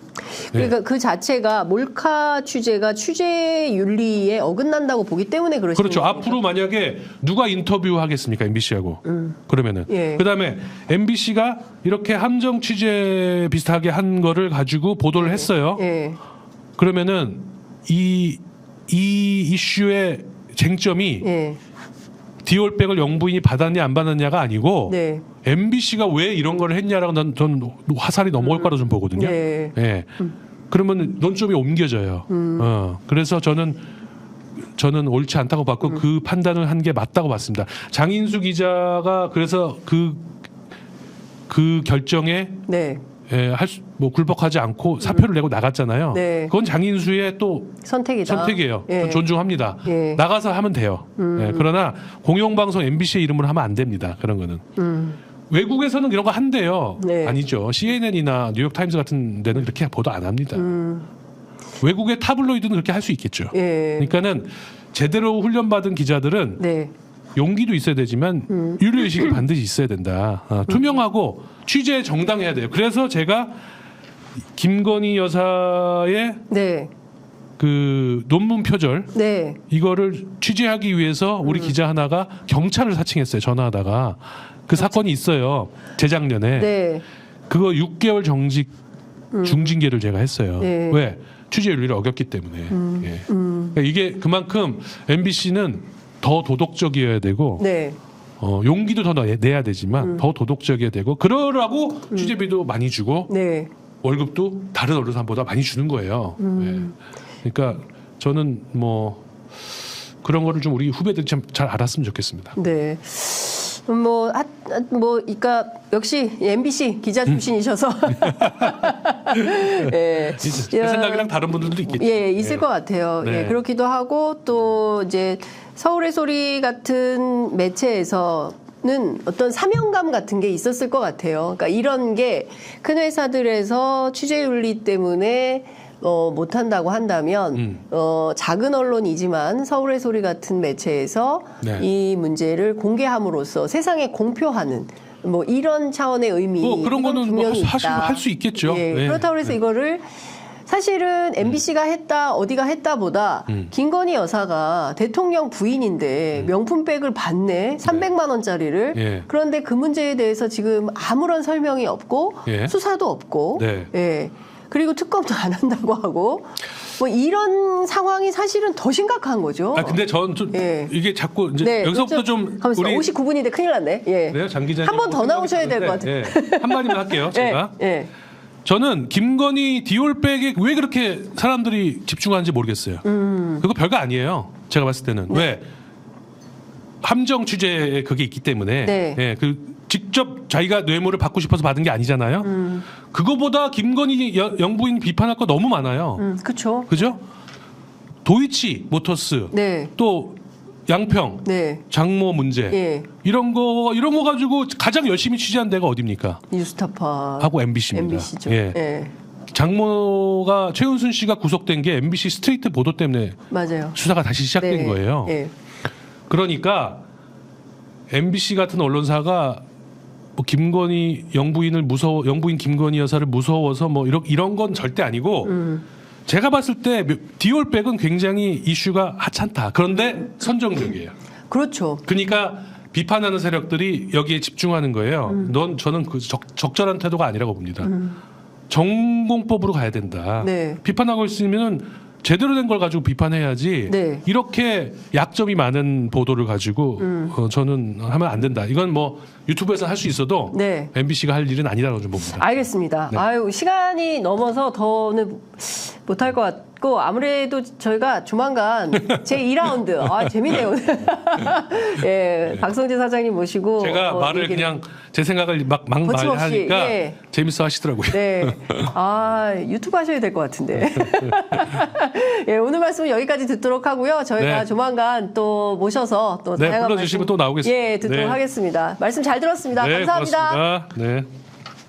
그러니까 그 자체가 몰카 취재가 취재 윤리에 어긋난다고 보기 때문에 그러시는 그렇죠. 겁니까? 앞으로 만약에 누가 인터뷰하겠습니까? MBC하고. 그러면은. 그다음에 MBC가 이렇게 함정 취재 비슷하게 한 거를 가지고 보도를 했어요. 그러면은 이 이슈의 쟁점이 디올백을 영부인이 받았냐 안 받았냐가 아니고 MBC가 왜 이런 걸 했냐라고 전 화살이 넘어올 거라 좀 보거든요. 예. 그러면 논점이 옮겨져요. 그래서 저는 옳지 않다고 봤고 그 판단을 한 게 맞다고 봤습니다. 장인수 기자가 그래서 그 결정에 굴복하지 않고 사표를 내고 나갔잖아요. 그건 장인수의 또 선택이에요. 존중합니다. 나가서 하면 돼요. 그러나 공영방송 MBC의 이름으로 하면 안 됩니다. 그런 거는. 외국에서는 이런 거 한대요. 아니죠. CNN이나 뉴욕타임즈 같은 데는 그렇게 보도 안 합니다. 외국의 타블로이드는 그렇게 할 수 있겠죠. 그러니까는 제대로 훈련받은 기자들은 용기도 있어야 되지만 윤리의식이 반드시 있어야 된다. 투명하고 취재에 정당해야 돼요. 그래서 제가 김건희 여사의 그 논문 표절 이거를 취재하기 위해서 우리 기자 하나가 경찰을 사칭했어요. 전화하다가 그 사건이 있어요. 재작년에 그거 6개월 정직 중징계를 제가 했어요. 왜? 취재 윤리를 어겼기 때문에. 그러니까 이게 그만큼 MBC는 더 도덕적이어야 되고 용기도 더 내야 되지만 더 도덕적이어야 되고 그러라고 취재비도 많이 주고 월급도 다른 언론사보다 많이 주는 거예요. 그러니까 저는 뭐 그런 거를 좀 우리 후배들이 참 잘 알았으면 좋겠습니다. 그러니까 역시 MBC 기자 출신이셔서 제 생각이랑 다른 분들도 있겠죠. 있을 것 같아요. 그렇기도 하고 또 이제 서울의 소리 같은 매체에서는 어떤 사명감 같은 게 있었을 것 같아요. 그러니까 이런 게 큰 회사들에서 취재 윤리 때문에 못한다고 한다면 작은 언론이지만 서울의 소리 같은 매체에서 이 문제를 공개함으로써 세상에 공표하는 뭐 이런 차원의 의미 그런 거는 분명히 있다. 할 수 있겠죠. 그렇다고 해서 이거를 사실은 MBC가 했다 어디가 했다보다 김건희 여사가 대통령 부인인데 명품백을 받네 300만 원짜리를 그런데 그 문제에 대해서 지금 아무런 설명이 없고 수사도 없고 그리고 특검도 안 한다고 하고 뭐 이런 상황이 사실은 더 심각한 거죠. 근데 전 좀 이게 자꾸 이제 여기서부터 좀 우리 59분인데 큰일 났네. 그래요, 장 기자님. 한 번 더 나오셔야 될 것 같아요. 한마디만 할게요, 제가. 저는 김건희 디올백에 왜 그렇게 사람들이 집중하는지 모르겠어요. 그거 별거 아니에요. 제가 봤을 때는. 왜? 함정 취재에 그게 있기 때문에 네. 예, 그 직접 자기가 뇌물을 받고 싶어서 받은 게 아니잖아요. 그거보다 김건희 영부인 비판할 거 너무 많아요. 그렇죠. 그죠? 도이치 모터스 네. 또 양평 네. 장모 문제 예. 이런 거 가지고 가장 열심히 취재한 데가 어디입니까? 뉴스타파 하고 MBC입니다. MBC죠. 예. 예. 장모가 최은순 씨가 구속된 게 MBC 스트레이트 보도 때문에 맞아요. 수사가 다시 시작된 네. 거예요. 예. 그러니까 MBC 같은 언론사가 뭐 김건희 영부인 김건희 여사를 무서워서 뭐 이런 건 절대 아니고 제가 봤을 때 디올백은 굉장히 이슈가 하찮다. 그런데 선정적이에요. 그렇죠. 그러니까 비판하는 세력들이 여기에 집중하는 거예요. 저는 그 적절한 태도가 아니라고 봅니다. 전공법으로 가야 된다. 네. 비판하고 있으면 제대로 된 걸 가지고 비판해야지. 네. 이렇게 약점이 많은 보도를 가지고 저는 하면 안 된다. 이건 뭐 유튜브에서 할 수 있어도 네. MBC가 할 일은 아니라고 좀 봅니다. 알겠습니다. 네. 아유, 시간이 넘어서 더는 못할 것 같고 아무래도 저희가 조만간 제 2라운드 재밌네요. 예, 박성재 사장님 모시고 제가 말을 그냥 제 생각을 막 거침없이, 말하니까 예. 재밌어 하시더라고요. 네. 유튜브 하셔야 될 것 같은데. 예, 오늘 말씀은 여기까지 듣도록 하고요. 저희가 네. 조만간 또 모셔서 또 네, 다양한 불러주시면 말씀, 또 나오겠습니다. 예, 듣도록 네. 하겠습니다. 말씀 잘 들었습니다. 네, 감사합니다. 고맙습니다. 네.